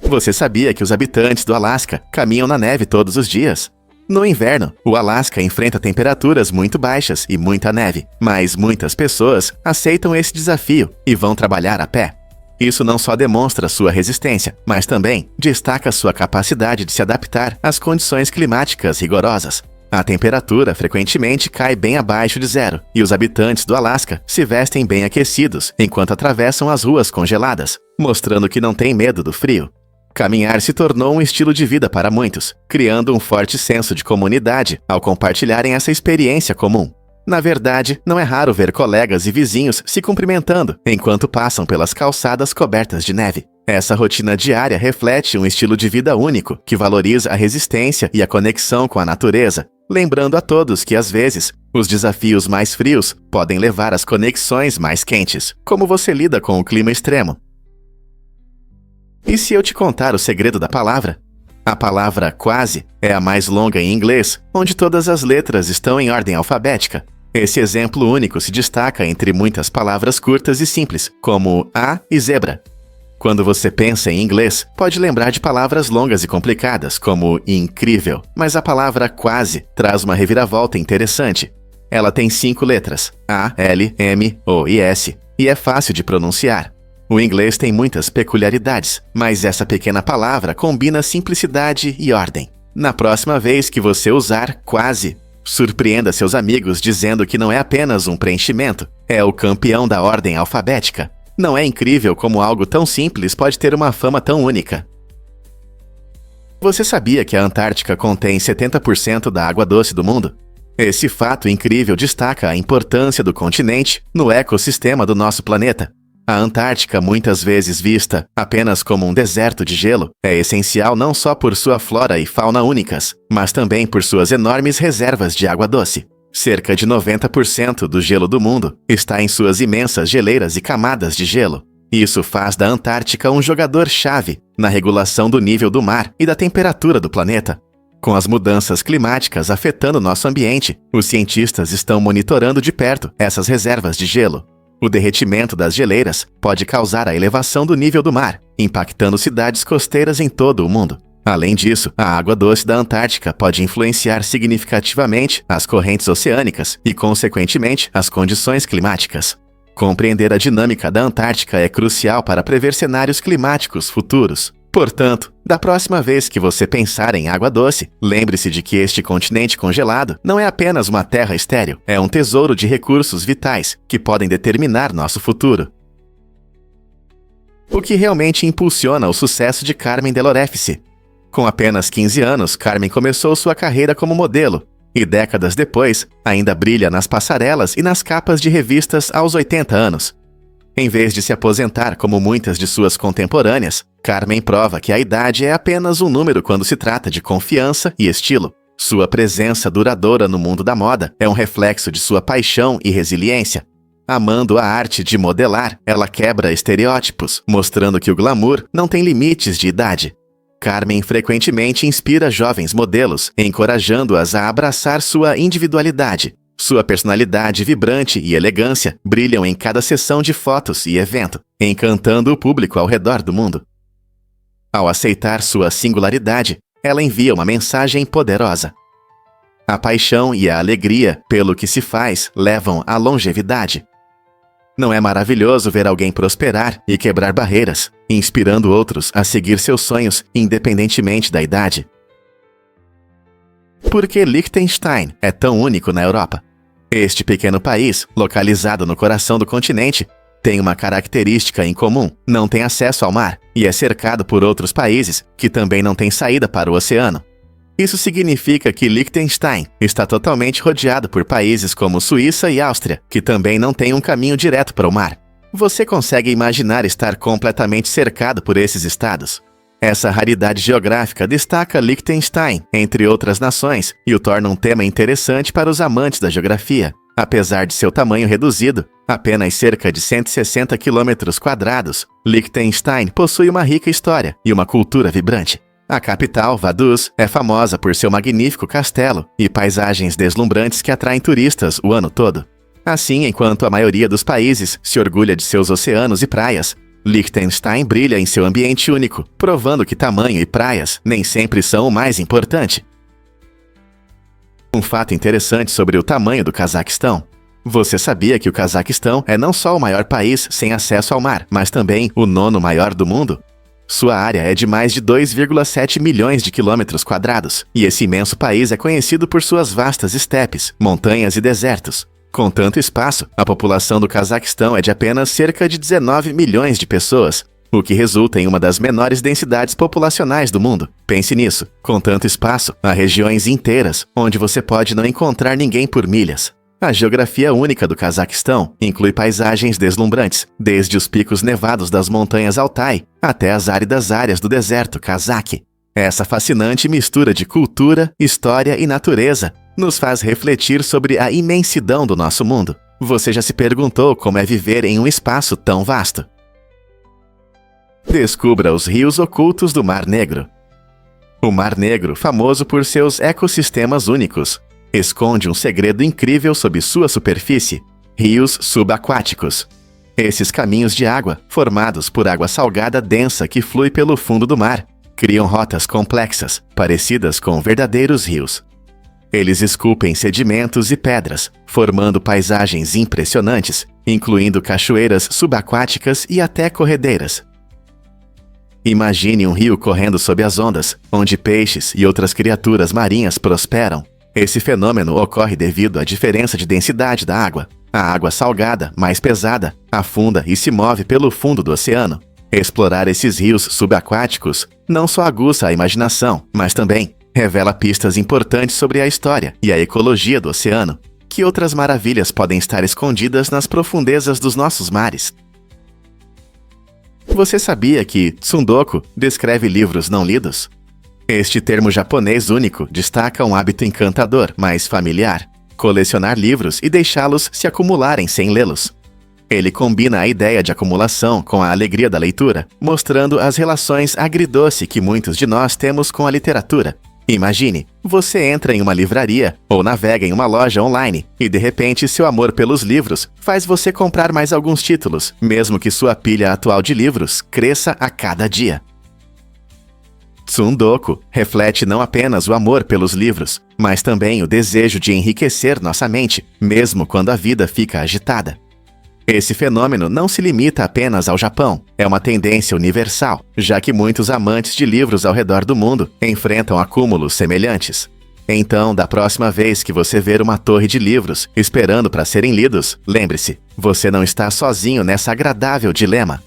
Você sabia que os habitantes do Alasca caminham na neve todos os dias? No inverno, o Alasca enfrenta temperaturas muito baixas e muita neve, mas muitas pessoas aceitam esse desafio e vão trabalhar a pé. Isso não só demonstra sua resistência, mas também destaca sua capacidade de se adaptar às condições climáticas rigorosas. A temperatura frequentemente cai bem abaixo de zero, e os habitantes do Alasca se vestem bem aquecidos enquanto atravessam as ruas congeladas, mostrando que não têm medo do frio. Caminhar se tornou um estilo de vida para muitos, criando um forte senso de comunidade ao compartilharem essa experiência comum. Na verdade, não é raro ver colegas e vizinhos se cumprimentando enquanto passam pelas calçadas cobertas de neve. Essa rotina diária reflete um estilo de vida único que valoriza a resistência e a conexão com a natureza, lembrando a todos que, às vezes, os desafios mais frios podem levar às conexões mais quentes. Como você lida com o clima extremo? E se eu te contar o segredo da palavra? A palavra quase é a mais longa em inglês, onde todas as letras estão em ordem alfabética. Esse exemplo único se destaca entre muitas palavras curtas e simples, como a e zebra. Quando você pensa em inglês, pode lembrar de palavras longas e complicadas, como incrível, mas a palavra quase traz uma reviravolta interessante. Ela tem 5 letras, A, L, M, O e S, e é fácil de pronunciar. O inglês tem muitas peculiaridades, mas essa pequena palavra combina simplicidade e ordem. Na próxima vez que você usar quase, surpreenda seus amigos dizendo que não é apenas um preenchimento, é o campeão da ordem alfabética. Não é incrível como algo tão simples pode ter uma fama tão única? Você sabia que a Antártica contém 70% da água doce do mundo? Esse fato incrível destaca a importância do continente no ecossistema do nosso planeta. A Antártica, muitas vezes vista apenas como um deserto de gelo, é essencial não só por sua flora e fauna únicas, mas também por suas enormes reservas de água doce. Cerca de 90% do gelo do mundo está em suas imensas geleiras e camadas de gelo. Isso faz da Antártica um jogador-chave na regulação do nível do mar e da temperatura do planeta. Com as mudanças climáticas afetando nosso ambiente, os cientistas estão monitorando de perto essas reservas de gelo. O derretimento das geleiras pode causar a elevação do nível do mar, impactando cidades costeiras em todo o mundo. Além disso, a água doce da Antártica pode influenciar significativamente as correntes oceânicas e, consequentemente, as condições climáticas. Compreender a dinâmica da Antártica é crucial para prever cenários climáticos futuros. Portanto, da próxima vez que você pensar em água doce, lembre-se de que este continente congelado não é apenas uma terra estéril, é um tesouro de recursos vitais que podem determinar nosso futuro. O que realmente impulsiona o sucesso de Carmen DeLorefice? Com apenas 15 anos, Carmen começou sua carreira como modelo, e décadas depois, ainda brilha nas passarelas e nas capas de revistas aos 80 anos. Em vez de se aposentar como muitas de suas contemporâneas, Carmen prova que a idade é apenas um número quando se trata de confiança e estilo. Sua presença duradoura no mundo da moda é um reflexo de sua paixão e resiliência. Amando a arte de modelar, ela quebra estereótipos, mostrando que o glamour não tem limites de idade. Carmen frequentemente inspira jovens modelos, encorajando-as a abraçar sua individualidade. Sua personalidade vibrante e elegância brilham em cada sessão de fotos e evento, encantando o público ao redor do mundo. Ao aceitar sua singularidade, ela envia uma mensagem poderosa. A paixão e a alegria pelo que se faz levam à longevidade. Não é maravilhoso ver alguém prosperar e quebrar barreiras, inspirando outros a seguir seus sonhos independentemente da idade? Por que Liechtenstein é tão único na Europa? Este pequeno país, localizado no coração do continente, tem uma característica em comum: não tem acesso ao mar e é cercado por outros países que também não têm saída para o oceano. Isso significa que Liechtenstein está totalmente rodeado por países como Suíça e Áustria, que também não têm um caminho direto para o mar. Você consegue imaginar estar completamente cercado por esses estados? Essa raridade geográfica destaca Liechtenstein entre outras nações e o torna um tema interessante para os amantes da geografia. Apesar de seu tamanho reduzido, apenas cerca de 160 km², Liechtenstein possui uma rica história e uma cultura vibrante. A capital, Vaduz, é famosa por seu magnífico castelo e paisagens deslumbrantes que atraem turistas o ano todo. Assim, enquanto a maioria dos países se orgulha de seus oceanos e praias, Liechtenstein brilha em seu ambiente único, provando que tamanho e praias nem sempre são o mais importante. Um fato interessante sobre o tamanho do Cazaquistão. Você sabia que o Cazaquistão é não só o maior país sem acesso ao mar, mas também o 9º maior do mundo? Sua área é de mais de 2,7 milhões de km², e esse imenso país é conhecido por suas vastas estepes, montanhas e desertos. Com tanto espaço, a população do Cazaquistão é de apenas cerca de 19 milhões de pessoas, o que resulta em uma das menores densidades populacionais do mundo. Pense nisso. Com tanto espaço, há regiões inteiras onde você pode não encontrar ninguém por milhas. A geografia única do Cazaquistão inclui paisagens deslumbrantes, desde os picos nevados das montanhas Altai até as áridas áreas do deserto cazaque. Essa fascinante mistura de cultura, história e natureza nos faz refletir sobre a imensidão do nosso mundo. Você já se perguntou como é viver em um espaço tão vasto? Descubra os rios ocultos do Mar Negro. O Mar Negro, famoso por seus ecossistemas únicos, esconde um segredo incrível sob sua superfície: rios subaquáticos. Esses caminhos de água, formados por água salgada densa que flui pelo fundo do mar, criam rotas complexas, parecidas com verdadeiros rios. Eles esculpem sedimentos e pedras, formando paisagens impressionantes, incluindo cachoeiras subaquáticas e até corredeiras. Imagine um rio correndo sob as ondas, onde peixes e outras criaturas marinhas prosperam. Esse fenômeno ocorre devido à diferença de densidade da água. A água salgada, mais pesada, afunda e se move pelo fundo do oceano. Explorar esses rios subaquáticos não só aguça a imaginação, mas também revela pistas importantes sobre a história e a ecologia do oceano. Que outras maravilhas podem estar escondidas nas profundezas dos nossos mares? Você sabia que tsundoku descreve livros não lidos? Este termo japonês único destaca um hábito encantador, mas familiar: colecionar livros e deixá-los se acumularem sem lê-los. Ele combina a ideia de acumulação com a alegria da leitura, mostrando as relações agridoce que muitos de nós temos com a literatura. Imagine, você entra em uma livraria ou navega em uma loja online e de repente seu amor pelos livros faz você comprar mais alguns títulos, mesmo que sua pilha atual de livros cresça a cada dia. Tsundoku reflete não apenas o amor pelos livros, mas também o desejo de enriquecer nossa mente, mesmo quando a vida fica agitada. Esse fenômeno não se limita apenas ao Japão, é uma tendência universal, já que muitos amantes de livros ao redor do mundo enfrentam acúmulos semelhantes. Então, da próxima vez que você ver uma torre de livros esperando para serem lidos, lembre-se, você não está sozinho nessa agradável dilema.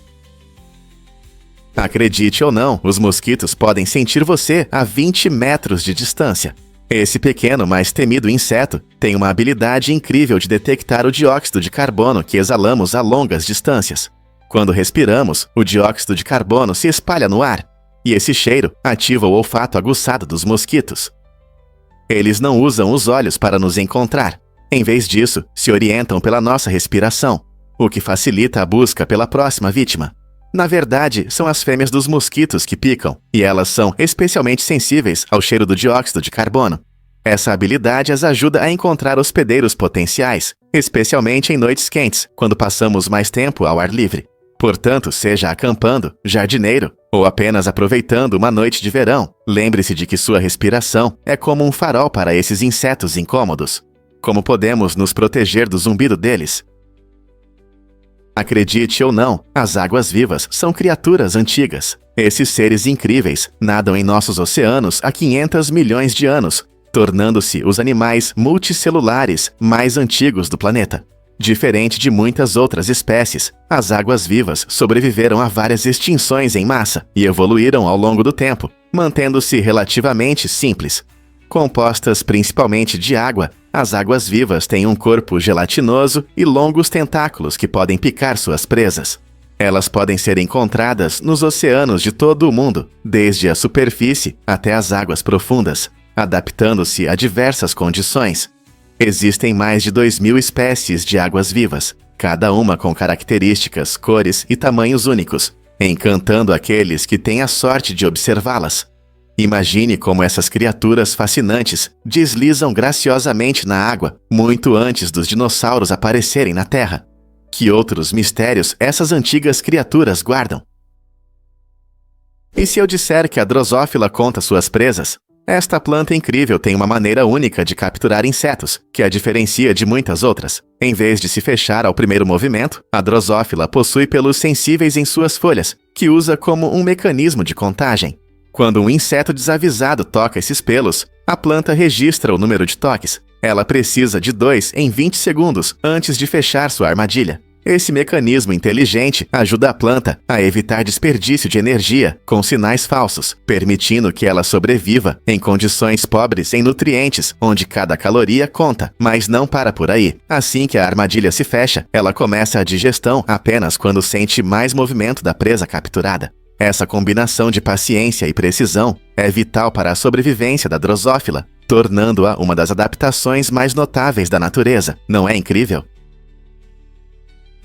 Acredite ou não, os mosquitos podem sentir você a 20 metros de distância. Esse pequeno, mas temido inseto tem uma habilidade incrível de detectar o dióxido de carbono que exalamos a longas distâncias. Quando respiramos, o dióxido de carbono se espalha no ar, e esse cheiro ativa o olfato aguçado dos mosquitos. Eles não usam os olhos para nos encontrar. Em vez disso, se orientam pela nossa respiração, o que facilita a busca pela próxima vítima. Na verdade, são as fêmeas dos mosquitos que picam, e elas são especialmente sensíveis ao cheiro do dióxido de carbono. Essa habilidade as ajuda a encontrar hospedeiros potenciais, especialmente em noites quentes, quando passamos mais tempo ao ar livre. Portanto, seja acampando, jardineiro ou apenas aproveitando uma noite de verão, lembre-se de que sua respiração é como um farol para esses insetos incômodos. Como podemos nos proteger do zumbido deles? Acredite ou não, as águas-vivas são criaturas antigas. Esses seres incríveis nadam em nossos oceanos há 500 milhões de anos, tornando-se os animais multicelulares mais antigos do planeta. Diferente de muitas outras espécies, as águas-vivas sobreviveram a várias extinções em massa e evoluíram ao longo do tempo, mantendo-se relativamente simples. Compostas principalmente de água, as águas-vivas têm um corpo gelatinoso e longos tentáculos que podem picar suas presas. Elas podem ser encontradas nos oceanos de todo o mundo, desde a superfície até as águas profundas, adaptando-se a diversas condições. Existem mais de 2.000 espécies de águas-vivas, cada uma com características, cores e tamanhos únicos, encantando aqueles que têm a sorte de observá-las. Imagine como essas criaturas fascinantes deslizam graciosamente na água muito antes dos dinossauros aparecerem na Terra. Que outros mistérios essas antigas criaturas guardam? E se eu disser que a drosófila conta suas presas? Esta planta incrível tem uma maneira única de capturar insetos, que a diferencia de muitas outras. Em vez de se fechar ao primeiro movimento, a drosófila possui pelos sensíveis em suas folhas, que usa como um mecanismo de contagem. Quando um inseto desavisado toca esses pelos, a planta registra o número de toques. Ela precisa de 2 em 20 segundos antes de fechar sua armadilha. Esse mecanismo inteligente ajuda a planta a evitar desperdício de energia com sinais falsos, permitindo que ela sobreviva em condições pobres em nutrientes, onde cada caloria conta, mas não para por aí. Assim que a armadilha se fecha, ela começa a digestão apenas quando sente mais movimento da presa capturada. Essa combinação de paciência e precisão é vital para a sobrevivência da drosófila, tornando-a uma das adaptações mais notáveis da natureza. Não é incrível?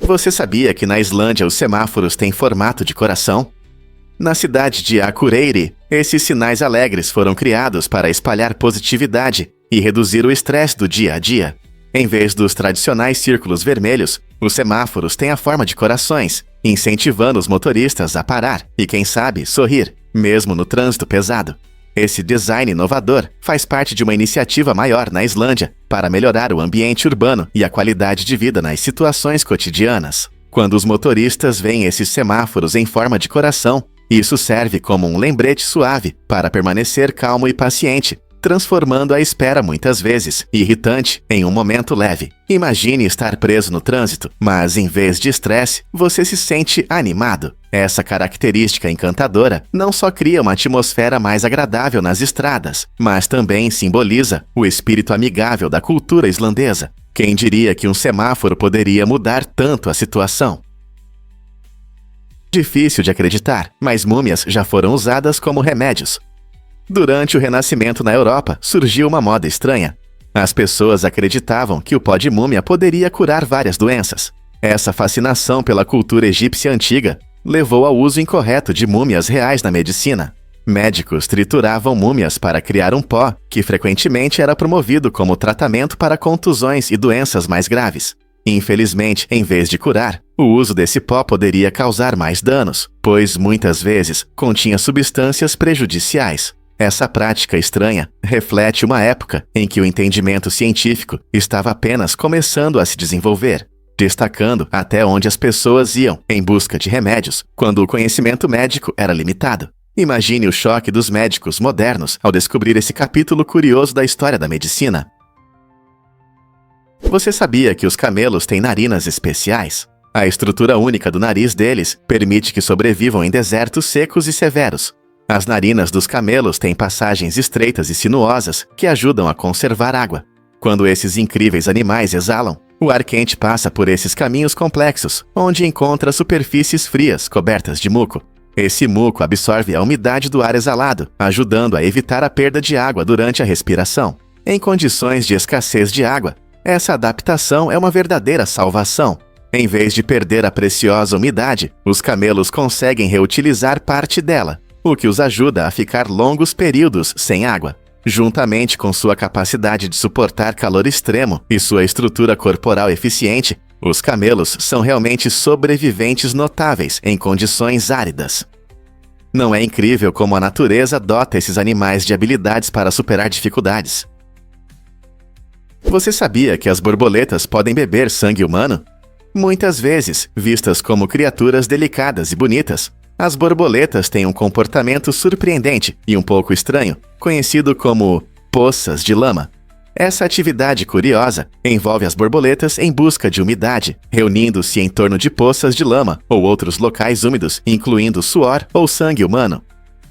Você sabia que na Islândia os semáforos têm formato de coração? Na cidade de Akureyri, esses sinais alegres foram criados para espalhar positividade e reduzir o estresse do dia a dia. Em vez dos tradicionais círculos vermelhos, os semáforos têm a forma de corações, incentivando os motoristas a parar e, quem sabe, sorrir, mesmo no trânsito pesado. Esse design inovador faz parte de uma iniciativa maior na Islândia para melhorar o ambiente urbano e a qualidade de vida nas situações cotidianas. Quando os motoristas veem esses semáforos em forma de coração, isso serve como um lembrete suave para permanecer calmo e paciente, transformando a espera muitas vezes irritante em um momento leve. Imagine estar preso no trânsito, mas em vez de estresse, você se sente animado. Essa característica encantadora não só cria uma atmosfera mais agradável nas estradas, mas também simboliza o espírito amigável da cultura islandesa. Quem diria que um semáforo poderia mudar tanto a situação? Difícil de acreditar, mas múmias já foram usadas como remédios. Durante o Renascimento na Europa, surgiu uma moda estranha. As pessoas acreditavam que o pó de múmia poderia curar várias doenças. Essa fascinação pela cultura egípcia antiga levou ao uso incorreto de múmias reais na medicina. Médicos trituravam múmias para criar um pó, que frequentemente era promovido como tratamento para contusões e doenças mais graves. Infelizmente, em vez de curar, o uso desse pó poderia causar mais danos, pois muitas vezes continha substâncias prejudiciais. Essa prática estranha reflete uma época em que o entendimento científico estava apenas começando a se desenvolver, destacando até onde as pessoas iam em busca de remédios, quando o conhecimento médico era limitado. Imagine o choque dos médicos modernos ao descobrir esse capítulo curioso da história da medicina. Você sabia que os camelos têm narinas especiais? A estrutura única do nariz deles permite que sobrevivam em desertos secos e severos. As narinas dos camelos têm passagens estreitas e sinuosas que ajudam a conservar água. Quando esses incríveis animais exalam, o ar quente passa por esses caminhos complexos, onde encontra superfícies frias cobertas de muco. Esse muco absorve a umidade do ar exalado, ajudando a evitar a perda de água durante a respiração. Em condições de escassez de água, essa adaptação é uma verdadeira salvação. Em vez de perder a preciosa umidade, os camelos conseguem reutilizar parte dela, o que os ajuda a ficar longos períodos sem água. Juntamente com sua capacidade de suportar calor extremo e sua estrutura corporal eficiente, os camelos são realmente sobreviventes notáveis em condições áridas. Não é incrível como a natureza dota esses animais de habilidades para superar dificuldades? Você sabia que as borboletas podem beber sangue humano? Muitas vezes, vistas como criaturas delicadas e bonitas, as borboletas têm um comportamento surpreendente e um pouco estranho, conhecido como poças de lama. Essa atividade curiosa envolve as borboletas em busca de umidade, reunindo-se em torno de poças de lama ou outros locais úmidos, incluindo suor ou sangue humano.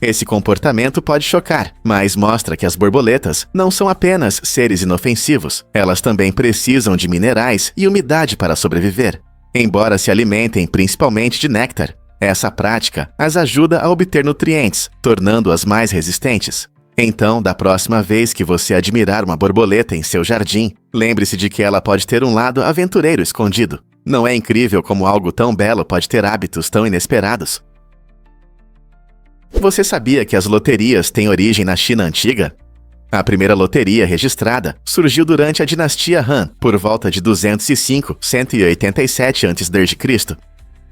Esse comportamento pode chocar, mas mostra que as borboletas não são apenas seres inofensivos, elas também precisam de minerais e umidade para sobreviver. Embora se alimentem principalmente de néctar, essa prática as ajuda a obter nutrientes, tornando-as mais resistentes. Então, da próxima vez que você admirar uma borboleta em seu jardim, lembre-se de que ela pode ter um lado aventureiro escondido. Não é incrível como algo tão belo pode ter hábitos tão inesperados? Você sabia que as loterias têm origem na China antiga? A primeira loteria registrada surgiu durante a dinastia Han, por volta de 205-187 a.C.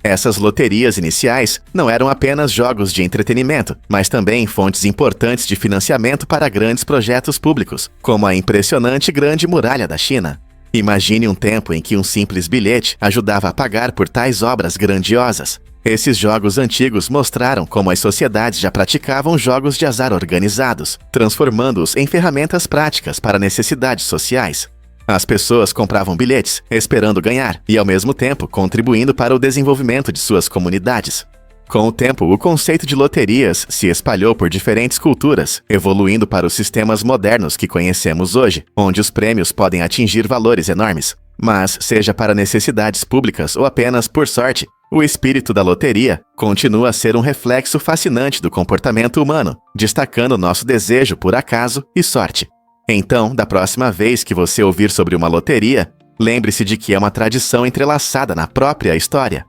Essas loterias iniciais não eram apenas jogos de entretenimento, mas também fontes importantes de financiamento para grandes projetos públicos, como a impressionante Grande Muralha da China. Imagine um tempo em que um simples bilhete ajudava a pagar por tais obras grandiosas. Esses jogos antigos mostraram como as sociedades já praticavam jogos de azar organizados, transformando-os em ferramentas práticas para necessidades sociais. As pessoas compravam bilhetes, esperando ganhar, e ao mesmo tempo contribuindo para o desenvolvimento de suas comunidades. Com o tempo, o conceito de loterias se espalhou por diferentes culturas, evoluindo para os sistemas modernos que conhecemos hoje, onde os prêmios podem atingir valores enormes. Mas, seja para necessidades públicas ou apenas por sorte, o espírito da loteria continua a ser um reflexo fascinante do comportamento humano, destacando nosso desejo por acaso e sorte. Então, da próxima vez que você ouvir sobre uma loteria, lembre-se de que é uma tradição entrelaçada na própria história.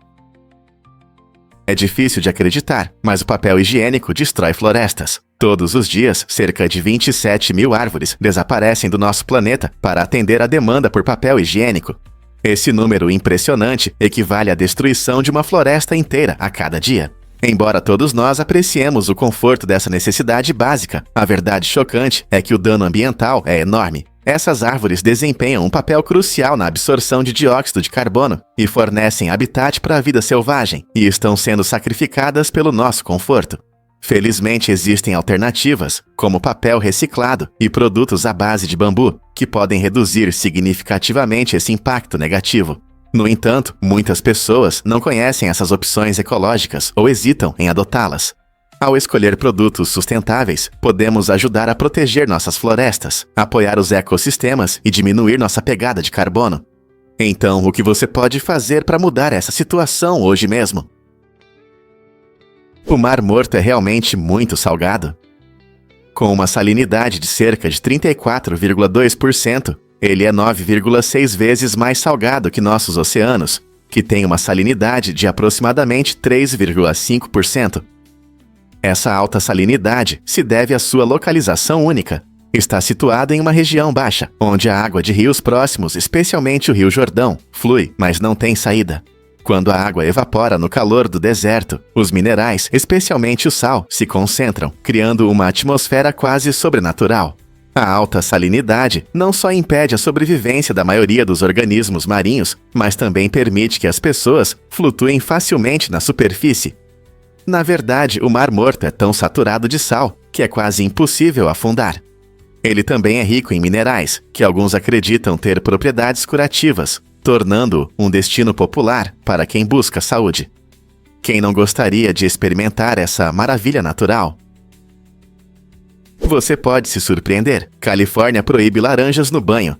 É difícil de acreditar, mas o papel higiênico destrói florestas. Todos os dias, cerca de 27 mil árvores desaparecem do nosso planeta para atender à demanda por papel higiênico. Esse número impressionante equivale à destruição de uma floresta inteira a cada dia. Embora todos nós apreciemos o conforto dessa necessidade básica, a verdade chocante é que o dano ambiental é enorme. Essas árvores desempenham um papel crucial na absorção de dióxido de carbono e fornecem habitat para a vida selvagem, e estão sendo sacrificadas pelo nosso conforto. Felizmente existem alternativas, como papel reciclado e produtos à base de bambu, que podem reduzir significativamente esse impacto negativo. No entanto, muitas pessoas não conhecem essas opções ecológicas ou hesitam em adotá-las. Ao escolher produtos sustentáveis, podemos ajudar a proteger nossas florestas, apoiar os ecossistemas e diminuir nossa pegada de carbono. Então, o que você pode fazer para mudar essa situação hoje mesmo? O Mar Morto é realmente muito salgado. Com uma salinidade de cerca de 34,2%, ele é 9,6 vezes mais salgado que nossos oceanos, que têm uma salinidade de aproximadamente 3,5%. Essa alta salinidade se deve à sua localização única. Está situado em uma região baixa, onde a água de rios próximos, especialmente o Rio Jordão, flui, mas não tem saída. Quando a água evapora no calor do deserto, os minerais, especialmente o sal, se concentram, criando uma atmosfera quase sobrenatural. A alta salinidade não só impede a sobrevivência da maioria dos organismos marinhos, mas também permite que as pessoas flutuem facilmente na superfície. Na verdade, o Mar Morto é tão saturado de sal que é quase impossível afundar. Ele também é rico em minerais, que alguns acreditam ter propriedades curativas, tornando-o um destino popular para quem busca saúde. Quem não gostaria de experimentar essa maravilha natural? Você pode se surpreender. Califórnia proíbe laranjas no banho.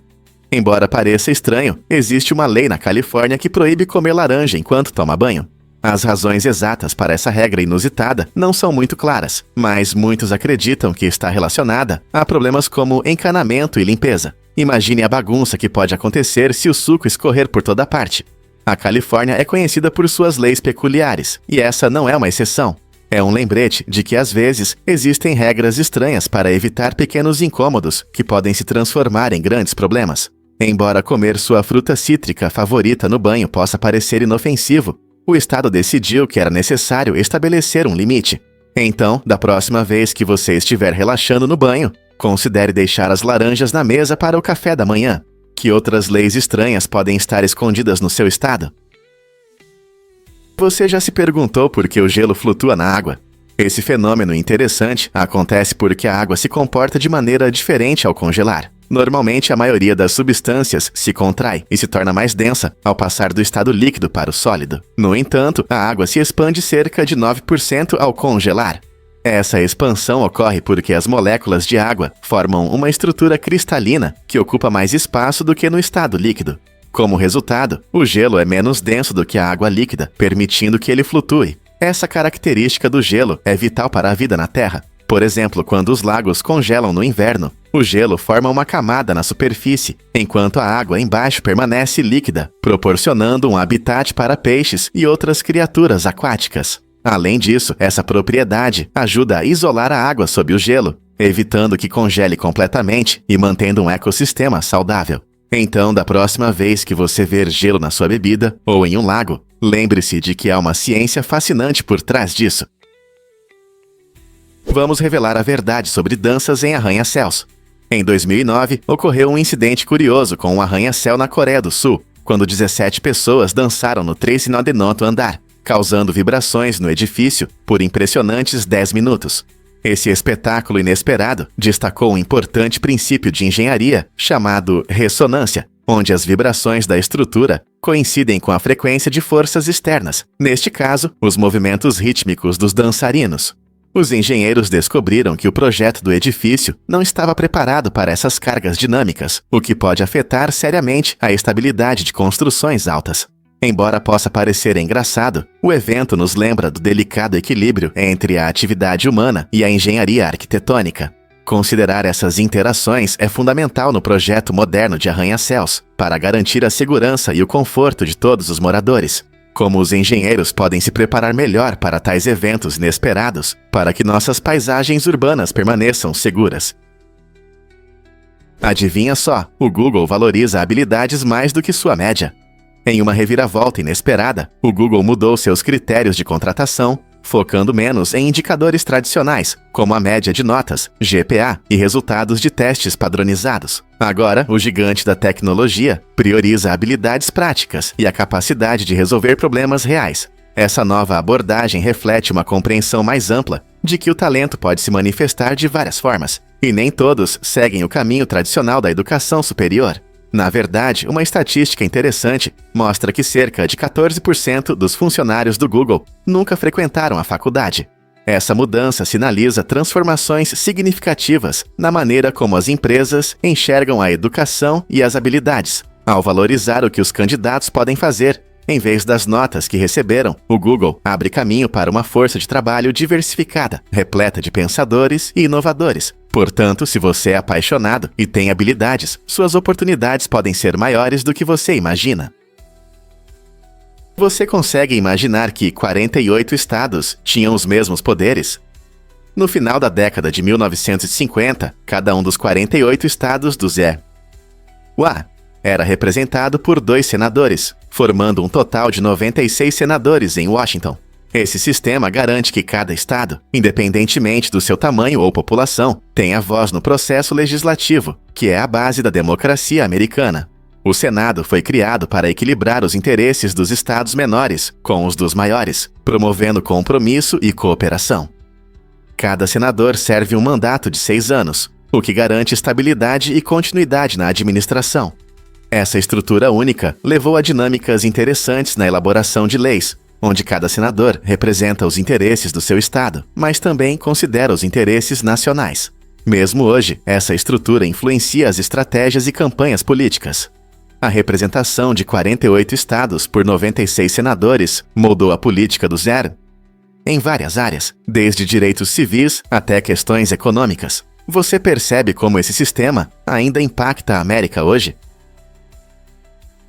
Embora pareça estranho, existe uma lei na Califórnia que proíbe comer laranja enquanto toma banho. As razões exatas para essa regra inusitada não são muito claras, mas muitos acreditam que está relacionada a problemas como encanamento e limpeza. Imagine a bagunça que pode acontecer se o suco escorrer por toda parte. A Califórnia é conhecida por suas leis peculiares, e essa não é uma exceção. É um lembrete de que às vezes existem regras estranhas para evitar pequenos incômodos que podem se transformar em grandes problemas. Embora comer sua fruta cítrica favorita no banho possa parecer inofensivo, o Estado decidiu que era necessário estabelecer um limite. Então, da próxima vez que você estiver relaxando no banho, considere deixar as laranjas na mesa para o café da manhã. Que outras leis estranhas podem estar escondidas no seu estado? Você já se perguntou por que o gelo flutua na água? Esse fenômeno interessante acontece porque a água se comporta de maneira diferente ao congelar. Normalmente, a maioria das substâncias se contrai e se torna mais densa ao passar do estado líquido para o sólido. No entanto, a água se expande cerca de 9% ao congelar. Essa expansão ocorre porque as moléculas de água formam uma estrutura cristalina que ocupa mais espaço do que no estado líquido. Como resultado, o gelo é menos denso do que a água líquida, permitindo que ele flutue. Essa característica do gelo é vital para a vida na Terra. Por exemplo, quando os lagos congelam no inverno, o gelo forma uma camada na superfície, enquanto a água embaixo permanece líquida, proporcionando um habitat para peixes e outras criaturas aquáticas. Além disso, essa propriedade ajuda a isolar a água sob o gelo, evitando que congele completamente e mantendo um ecossistema saudável. Então, da próxima vez que você ver gelo na sua bebida ou em um lago, lembre-se de que há uma ciência fascinante por trás disso. Vamos revelar a verdade sobre danças em arranha-céus. Em 2009, ocorreu um incidente curioso com um arranha-céu na Coreia do Sul, quando 17 pessoas dançaram no 39º andar, causando vibrações no edifício por impressionantes 10 minutos. Esse espetáculo inesperado destacou um importante princípio de engenharia chamado ressonância, onde as vibrações da estrutura coincidem com a frequência de forças externas, neste caso, os movimentos rítmicos dos dançarinos. Os engenheiros descobriram que o projeto do edifício não estava preparado para essas cargas dinâmicas, o que pode afetar seriamente a estabilidade de construções altas. Embora possa parecer engraçado, o evento nos lembra do delicado equilíbrio entre a atividade humana e a engenharia arquitetônica. Considerar essas interações é fundamental no projeto moderno de arranha-céus, para garantir a segurança e o conforto de todos os moradores. Como os engenheiros podem se preparar melhor para tais eventos inesperados, para que nossas paisagens urbanas permaneçam seguras. Adivinha só, o Google valoriza habilidades mais do que sua média. Em uma reviravolta inesperada, o Google mudou seus critérios de contratação, focando menos em indicadores tradicionais, como a média de notas, GPA e resultados de testes padronizados. Agora, o gigante da tecnologia prioriza habilidades práticas e a capacidade de resolver problemas reais. Essa nova abordagem reflete uma compreensão mais ampla de que o talento pode se manifestar de várias formas, e nem todos seguem o caminho tradicional da educação superior. Na verdade, uma estatística interessante mostra que cerca de 14% dos funcionários do Google nunca frequentaram a faculdade. Essa mudança sinaliza transformações significativas na maneira como as empresas enxergam a educação e as habilidades. Ao valorizar o que os candidatos podem fazer, em vez das notas que receberam, o Google abre caminho para uma força de trabalho diversificada, repleta de pensadores e inovadores. Portanto, se você é apaixonado e tem habilidades, suas oportunidades podem ser maiores do que você imagina. Você consegue imaginar que 48 estados tinham os mesmos poderes? No final da década de 1950, cada um dos 48 estados do USA era representado por 2 senadores, formando um total de 96 senadores em Washington. Esse sistema garante que cada estado, independentemente do seu tamanho ou população, tenha voz no processo legislativo, que é a base da democracia americana. O Senado foi criado para equilibrar os interesses dos estados menores com os dos maiores, promovendo compromisso e cooperação. Cada senador serve um mandato de 6 anos, o que garante estabilidade e continuidade na administração. Essa estrutura única levou a dinâmicas interessantes na elaboração de leis, onde cada senador representa os interesses do seu estado, mas também considera os interesses nacionais. Mesmo hoje, essa estrutura influencia as estratégias e campanhas políticas. A representação de 48 estados por 96 senadores moldou a política do em várias áreas, desde direitos civis até questões econômicas. Você percebe como esse sistema ainda impacta a América hoje?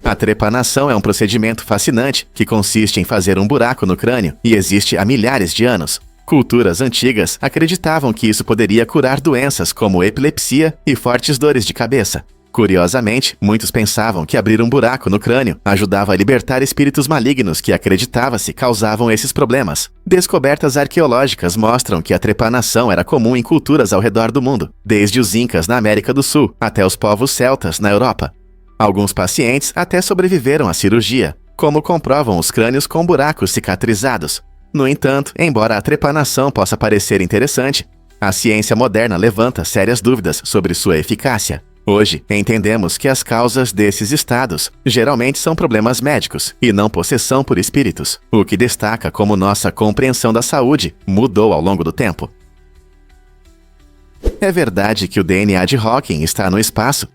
A trepanação é um procedimento fascinante que consiste em fazer um buraco no crânio e existe há milhares de anos. Culturas antigas acreditavam que isso poderia curar doenças como epilepsia e fortes dores de cabeça. Curiosamente, muitos pensavam que abrir um buraco no crânio ajudava a libertar espíritos malignos que acreditava-se causavam esses problemas. Descobertas arqueológicas mostram que a trepanação era comum em culturas ao redor do mundo, desde os Incas na América do Sul até os povos celtas na Europa. Alguns pacientes até sobreviveram à cirurgia, como comprovam os crânios com buracos cicatrizados. No entanto, embora a trepanação possa parecer interessante, a ciência moderna levanta sérias dúvidas sobre sua eficácia. Hoje, entendemos que as causas desses estados geralmente são problemas médicos e não possessão por espíritos, o que destaca como nossa compreensão da saúde mudou ao longo do tempo. É verdade que o DNA de Hawking está no espaço?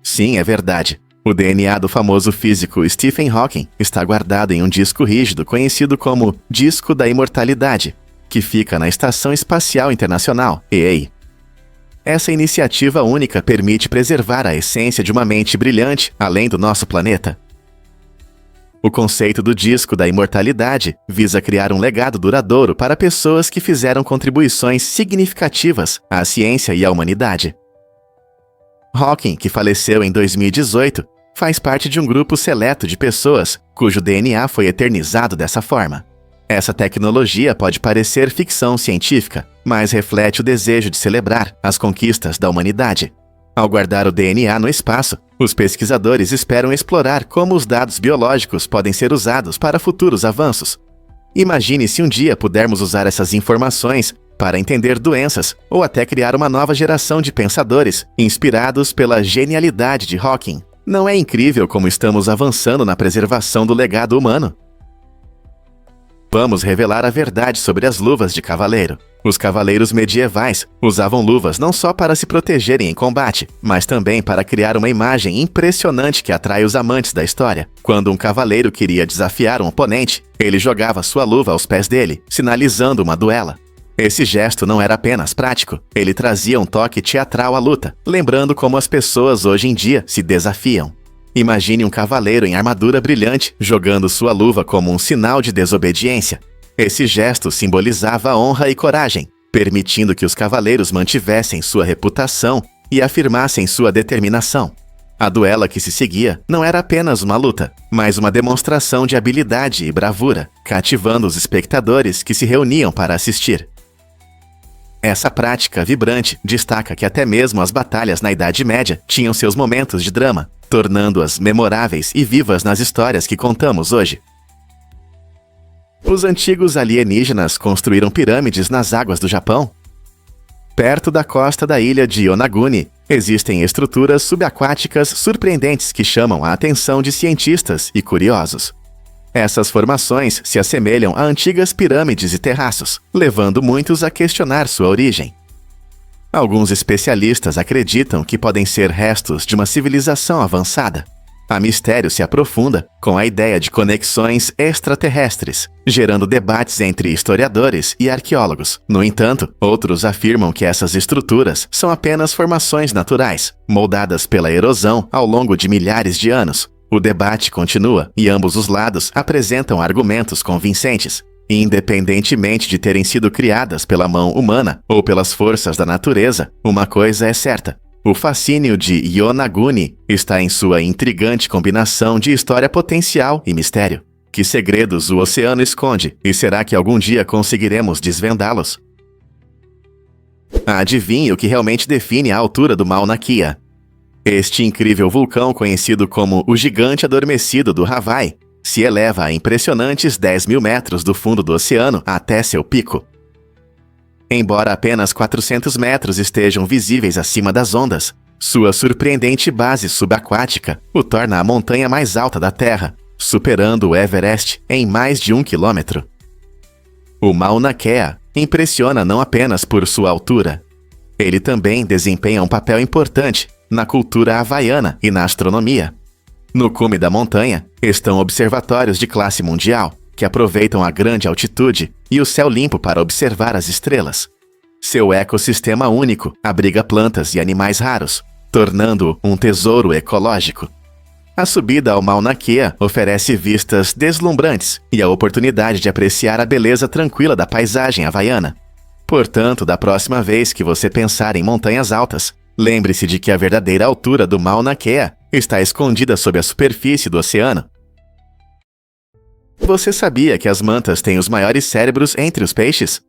Sim, é verdade. O DNA do famoso físico Stephen Hawking está guardado em um disco rígido conhecido como Disco da Imortalidade, que fica na Estação Espacial Internacional, EA. Essa iniciativa única permite preservar a essência de uma mente brilhante além do nosso planeta. O conceito do disco da imortalidade visa criar um legado duradouro para pessoas que fizeram contribuições significativas à ciência e à humanidade. Hawking, que faleceu em 2018, faz parte de um grupo seleto de pessoas cujo DNA foi eternizado dessa forma. Essa tecnologia pode parecer ficção científica, mas reflete o desejo de celebrar as conquistas da humanidade. Ao guardar o DNA no espaço, os pesquisadores esperam explorar como os dados biológicos podem ser usados para futuros avanços. Imagine se um dia pudermos usar essas informações para entender doenças ou até criar uma nova geração de pensadores inspirados pela genialidade de Hawking. Não é incrível como estamos avançando na preservação do legado humano? Vamos revelar a verdade sobre as luvas de cavaleiro. Os cavaleiros medievais usavam luvas não só para se protegerem em combate, mas também para criar uma imagem impressionante que atrai os amantes da história. Quando um cavaleiro queria desafiar um oponente, ele jogava sua luva aos pés dele, sinalizando uma duela. Esse gesto não era apenas prático, ele trazia um toque teatral à luta, lembrando como as pessoas hoje em dia se desafiam. Imagine um cavaleiro em armadura brilhante jogando sua luva como um sinal de desobediência. Esse gesto simbolizava honra e coragem, permitindo que os cavaleiros mantivessem sua reputação e afirmassem sua determinação. A duela que se seguia não era apenas uma luta, mas uma demonstração de habilidade e bravura, cativando os espectadores que se reuniam para assistir. Essa prática vibrante destaca que até mesmo as batalhas na Idade Média tinham seus momentos de drama, tornando-as memoráveis e vivas nas histórias que contamos hoje. Os antigos alienígenas construíram pirâmides nas águas do Japão? Perto da costa da ilha de Yonaguni, existem estruturas subaquáticas surpreendentes que chamam a atenção de cientistas e curiosos. Essas formações se assemelham a antigas pirâmides e terraços, levando muitos a questionar sua origem. Alguns especialistas acreditam que podem ser restos de uma civilização avançada. A mistério se aprofunda com a ideia de conexões extraterrestres, gerando debates entre historiadores e arqueólogos. No entanto, outros afirmam que essas estruturas são apenas formações naturais, moldadas pela erosão ao longo de milhares de anos. O debate continua e ambos os lados apresentam argumentos convincentes. Independentemente de terem sido criadas pela mão humana ou pelas forças da natureza, uma coisa é certa: o fascínio de Yonaguni está em sua intrigante combinação de história potencial e mistério. Que segredos o oceano esconde, e será que algum dia conseguiremos desvendá-los? Adivinhe o que realmente define a altura do Mauna Kea. Este incrível vulcão, conhecido como o Gigante Adormecido do Havaí, se eleva a impressionantes 10.000 metros do fundo do oceano até seu pico. Embora apenas 400 metros estejam visíveis acima das ondas, sua surpreendente base subaquática o torna a montanha mais alta da Terra, superando o Everest em mais de 1 quilômetro. O Mauna Kea impressiona não apenas por sua altura. Ele também desempenha um papel importante na cultura havaiana e na astronomia. No cume da montanha estão observatórios de classe mundial, que aproveitam a grande altitude e o céu limpo para observar as estrelas. Seu ecossistema único abriga plantas e animais raros, tornando-o um tesouro ecológico. A subida ao Mauna Kea oferece vistas deslumbrantes e a oportunidade de apreciar a beleza tranquila da paisagem havaiana. Portanto, da próxima vez que você pensar em montanhas altas, lembre-se de que a verdadeira altura do Mauna Kea está escondida sob a superfície do oceano. Você sabia que as mantas têm os maiores cérebros entre os peixes?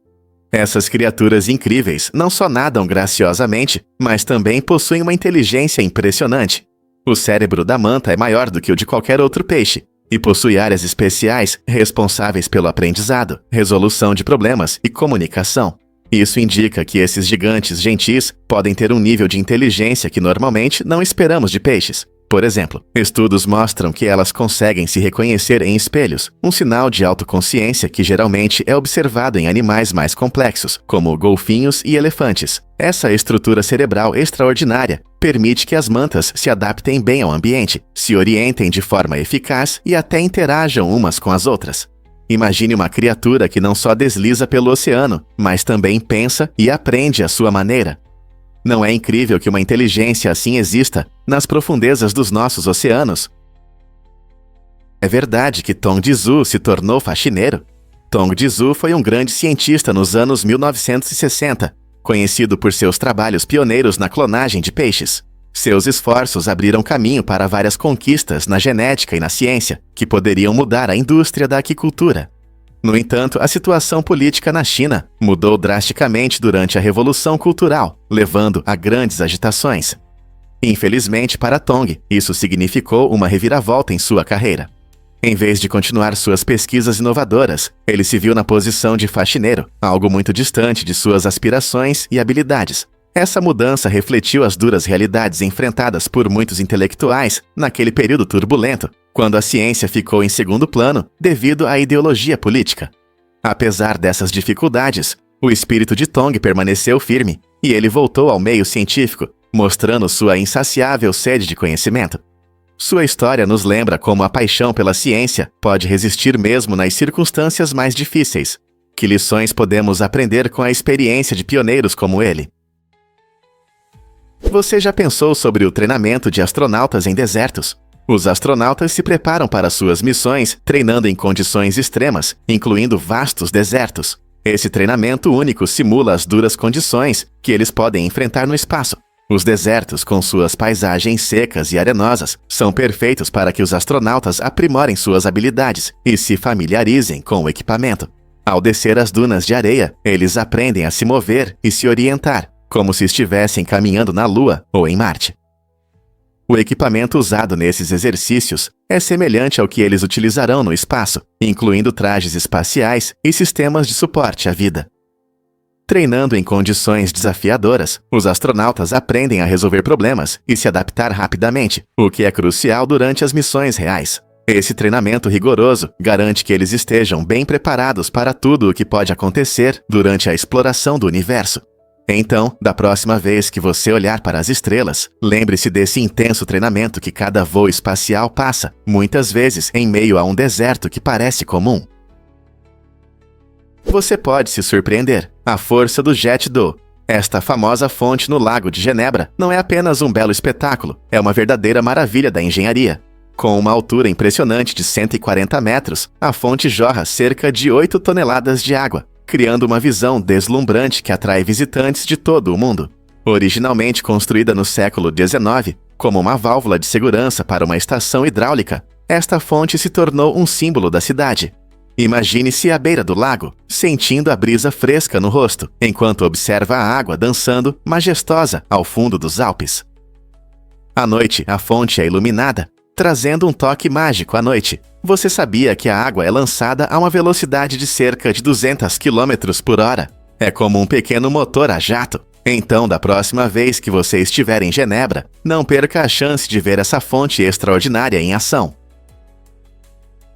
Essas criaturas incríveis não só nadam graciosamente, mas também possuem uma inteligência impressionante. O cérebro da manta é maior do que o de qualquer outro peixe e possui áreas especiais responsáveis pelo aprendizado, resolução de problemas e comunicação. Isso indica que esses gigantes gentis podem ter um nível de inteligência que normalmente não esperamos de peixes. Por exemplo, estudos mostram que elas conseguem se reconhecer em espelhos, um sinal de autoconsciência que geralmente é observado em animais mais complexos, como golfinhos e elefantes. Essa estrutura cerebral extraordinária permite que as mantas se adaptem bem ao ambiente, se orientem de forma eficaz e até interajam umas com as outras. Imagine uma criatura que não só desliza pelo oceano, mas também pensa e aprende à sua maneira. Não é incrível que uma inteligência assim exista nas profundezas dos nossos oceanos? É verdade que Tongzhi se tornou faxineiro? Tongzhi foi um grande cientista nos anos 1960, conhecido por seus trabalhos pioneiros na clonagem de peixes. Seus esforços abriram caminho para várias conquistas na genética e na ciência, que poderiam mudar a indústria da aquicultura. No entanto, a situação política na China mudou drasticamente durante a Revolução Cultural, levando a grandes agitações. Infelizmente para Tong, isso significou uma reviravolta em sua carreira. Em vez de continuar suas pesquisas inovadoras, ele se viu na posição de faxineiro, algo muito distante de suas aspirações e habilidades. Essa mudança refletiu as duras realidades enfrentadas por muitos intelectuais naquele período turbulento, quando a ciência ficou em segundo plano devido à ideologia política. Apesar dessas dificuldades, o espírito de Tong permaneceu firme e ele voltou ao meio científico, mostrando sua insaciável sede de conhecimento. Sua história nos lembra como a paixão pela ciência pode resistir mesmo nas circunstâncias mais difíceis. Que lições podemos aprender com a experiência de pioneiros como ele? Você já pensou sobre o treinamento de astronautas em desertos? Os astronautas se preparam para suas missões treinando em condições extremas, incluindo vastos desertos. Esse treinamento único simula as duras condições que eles podem enfrentar no espaço. Os desertos, com suas paisagens secas e arenosas, são perfeitos para que os astronautas aprimorem suas habilidades e se familiarizem com o equipamento. Ao descer as dunas de areia, eles aprendem a se mover e se orientar, como se estivessem caminhando na Lua ou em Marte. O equipamento usado nesses exercícios é semelhante ao que eles utilizarão no espaço, incluindo trajes espaciais e sistemas de suporte à vida. Treinando em condições desafiadoras, os astronautas aprendem a resolver problemas e se adaptar rapidamente, o que é crucial durante as missões reais. Esse treinamento rigoroso garante que eles estejam bem preparados para tudo o que pode acontecer durante a exploração do universo. Então, da próxima vez que você olhar para as estrelas, lembre-se desse intenso treinamento que cada voo espacial passa, muitas vezes em meio a um deserto que parece comum. Você pode se surpreender. A força do Jet d'eau. Esta famosa fonte no Lago de Genebra não é apenas um belo espetáculo, é uma verdadeira maravilha da engenharia. Com uma altura impressionante de 140 metros, a fonte jorra cerca de 8 toneladas de água, criando uma visão deslumbrante que atrai visitantes de todo o mundo. Originalmente construída no século XIX, como uma válvula de segurança para uma estação hidráulica, esta fonte se tornou um símbolo da cidade. Imagine-se à beira do lago, sentindo a brisa fresca no rosto, enquanto observa a água dançando, majestosa, ao fundo dos Alpes. À noite, a fonte é iluminada, trazendo um toque mágico à noite. Você sabia que a água é lançada a uma velocidade de cerca de 200 km por hora? É como um pequeno motor a jato. Então, da próxima vez que você estiver em Genebra, não perca a chance de ver essa fonte extraordinária em ação.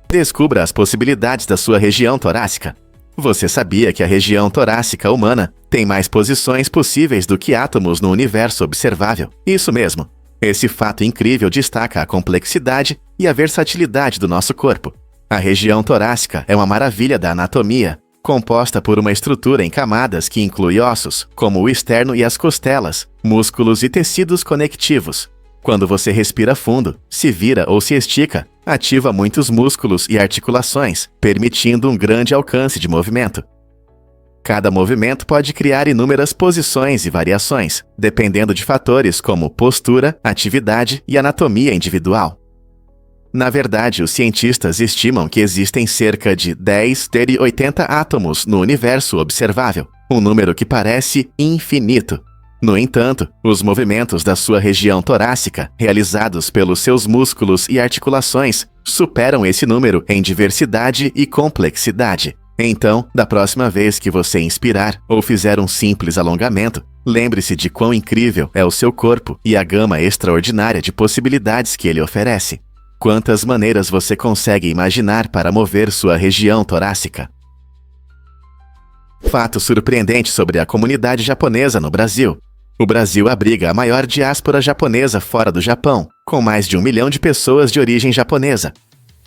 Descubra as possibilidades da sua região torácica. Você sabia que a região torácica humana tem mais posições possíveis do que átomos no universo observável? Isso mesmo. Esse fato incrível destaca a complexidade e a versatilidade do nosso corpo. A região torácica é uma maravilha da anatomia, composta por uma estrutura em camadas que inclui ossos, como o externo e as costelas, músculos e tecidos conectivos. Quando você respira fundo, se vira ou se estica, ativa muitos músculos e articulações, permitindo um grande alcance de movimento. Cada movimento pode criar inúmeras posições e variações, dependendo de fatores como postura, atividade e anatomia individual. Na verdade, os cientistas estimam que existem cerca de 10^80 átomos no universo observável, um número que parece infinito. No entanto, os movimentos da sua região torácica, realizados pelos seus músculos e articulações, superam esse número em diversidade e complexidade. Então, da próxima vez que você inspirar ou fizer um simples alongamento, lembre-se de quão incrível é o seu corpo e a gama extraordinária de possibilidades que ele oferece. Quantas maneiras você consegue imaginar para mover sua região torácica? Fato surpreendente sobre a comunidade japonesa no Brasil. O Brasil abriga a maior diáspora japonesa fora do Japão, com mais de 1 milhão de pessoas de origem japonesa.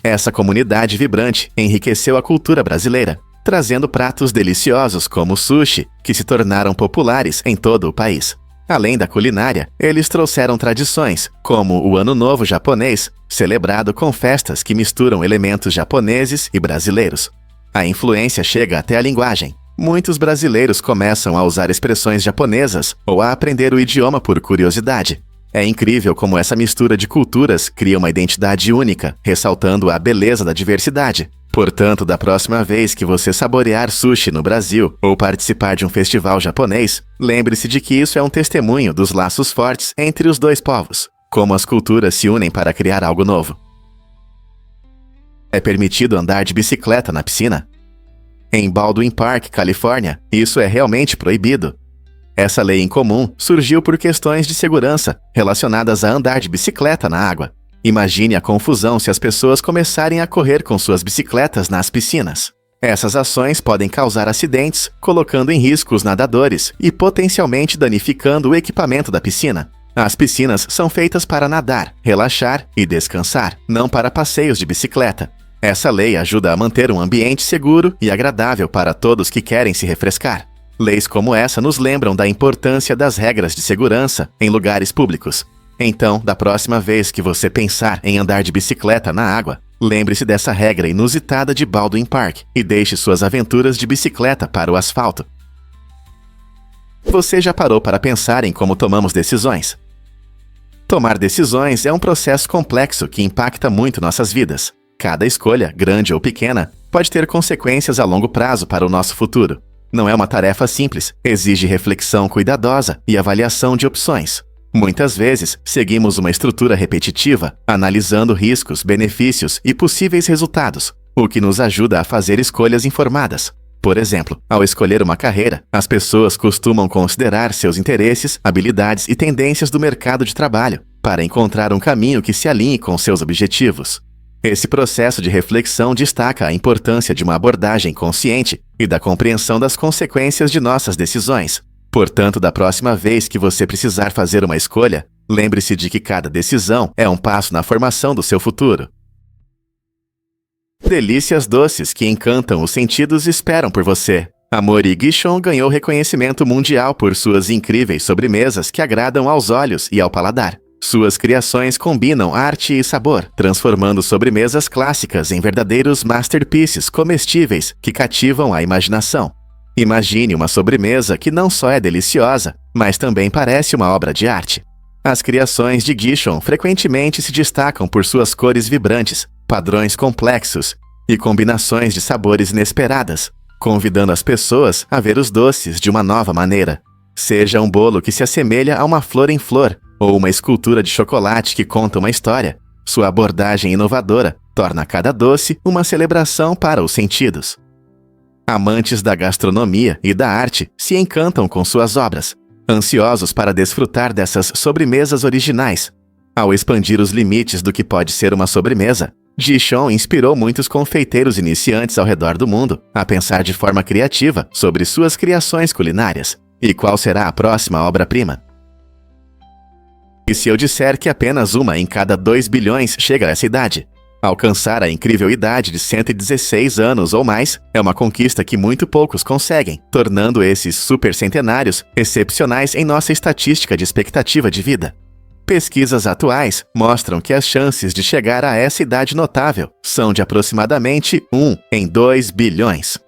Essa comunidade vibrante enriqueceu a cultura brasileira, trazendo pratos deliciosos como o sushi, que se tornaram populares em todo o país. Além da culinária, eles trouxeram tradições, como o Ano Novo japonês, celebrado com festas que misturam elementos japoneses e brasileiros. A influência chega até a linguagem. Muitos brasileiros começam a usar expressões japonesas ou a aprender o idioma por curiosidade. É incrível como essa mistura de culturas cria uma identidade única, ressaltando a beleza da diversidade. Portanto, da próxima vez que você saborear sushi no Brasil ou participar de um festival japonês, lembre-se de que isso é um testemunho dos laços fortes entre os dois povos, como as culturas se unem para criar algo novo. É permitido andar de bicicleta na piscina? Em Baldwin Park, Califórnia, isso é realmente proibido. Essa lei incomum surgiu por questões de segurança relacionadas a andar de bicicleta na água. Imagine a confusão se as pessoas começarem a correr com suas bicicletas nas piscinas. Essas ações podem causar acidentes, colocando em risco os nadadores e potencialmente danificando o equipamento da piscina. As piscinas são feitas para nadar, relaxar e descansar, não para passeios de bicicleta. Essa lei ajuda a manter um ambiente seguro e agradável para todos que querem se refrescar. Leis como essa nos lembram da importância das regras de segurança em lugares públicos. Então, da próxima vez que você pensar em andar de bicicleta na água, lembre-se dessa regra inusitada de Baldwin Park e deixe suas aventuras de bicicleta para o asfalto. Você já parou para pensar em como tomamos decisões? Tomar decisões é um processo complexo que impacta muito nossas vidas. Cada escolha, grande ou pequena, pode ter consequências a longo prazo para o nosso futuro. Não é uma tarefa simples, exige reflexão cuidadosa e avaliação de opções. Muitas vezes, seguimos uma estrutura repetitiva, analisando riscos, benefícios e possíveis resultados, o que nos ajuda a fazer escolhas informadas. Por exemplo, ao escolher uma carreira, as pessoas costumam considerar seus interesses, habilidades e tendências do mercado de trabalho, para encontrar um caminho que se alinhe com seus objetivos. Esse processo de reflexão destaca a importância de uma abordagem consciente e da compreensão das consequências de nossas decisões. Portanto, da próxima vez que você precisar fazer uma escolha, lembre-se de que cada decisão é um passo na formação do seu futuro. Delícias doces que encantam os sentidos esperam por você. A Mori Gishon ganhou reconhecimento mundial por suas incríveis sobremesas que agradam aos olhos e ao paladar. Suas criações combinam arte e sabor, transformando sobremesas clássicas em verdadeiros masterpieces comestíveis que cativam a imaginação. Imagine uma sobremesa que não só é deliciosa, mas também parece uma obra de arte. As criações de Gishon frequentemente se destacam por suas cores vibrantes, padrões complexos e combinações de sabores inesperadas, convidando as pessoas a ver os doces de uma nova maneira. Seja um bolo que se assemelha a uma flor em flor, ou uma escultura de chocolate que conta uma história, sua abordagem inovadora torna cada doce uma celebração para os sentidos. Amantes da gastronomia e da arte se encantam com suas obras, ansiosos para desfrutar dessas sobremesas originais. Ao expandir os limites do que pode ser uma sobremesa, Gishon inspirou muitos confeiteiros iniciantes ao redor do mundo a pensar de forma criativa sobre suas criações culinárias. E qual será a próxima obra-prima? E se eu disser que apenas uma em cada 2 bilhões chega a essa idade? Alcançar a incrível idade de 116 anos ou mais é uma conquista que muito poucos conseguem, tornando esses supercentenários excepcionais em nossa estatística de expectativa de vida. Pesquisas atuais mostram que as chances de chegar a essa idade notável são de aproximadamente 1 em 2 bilhões.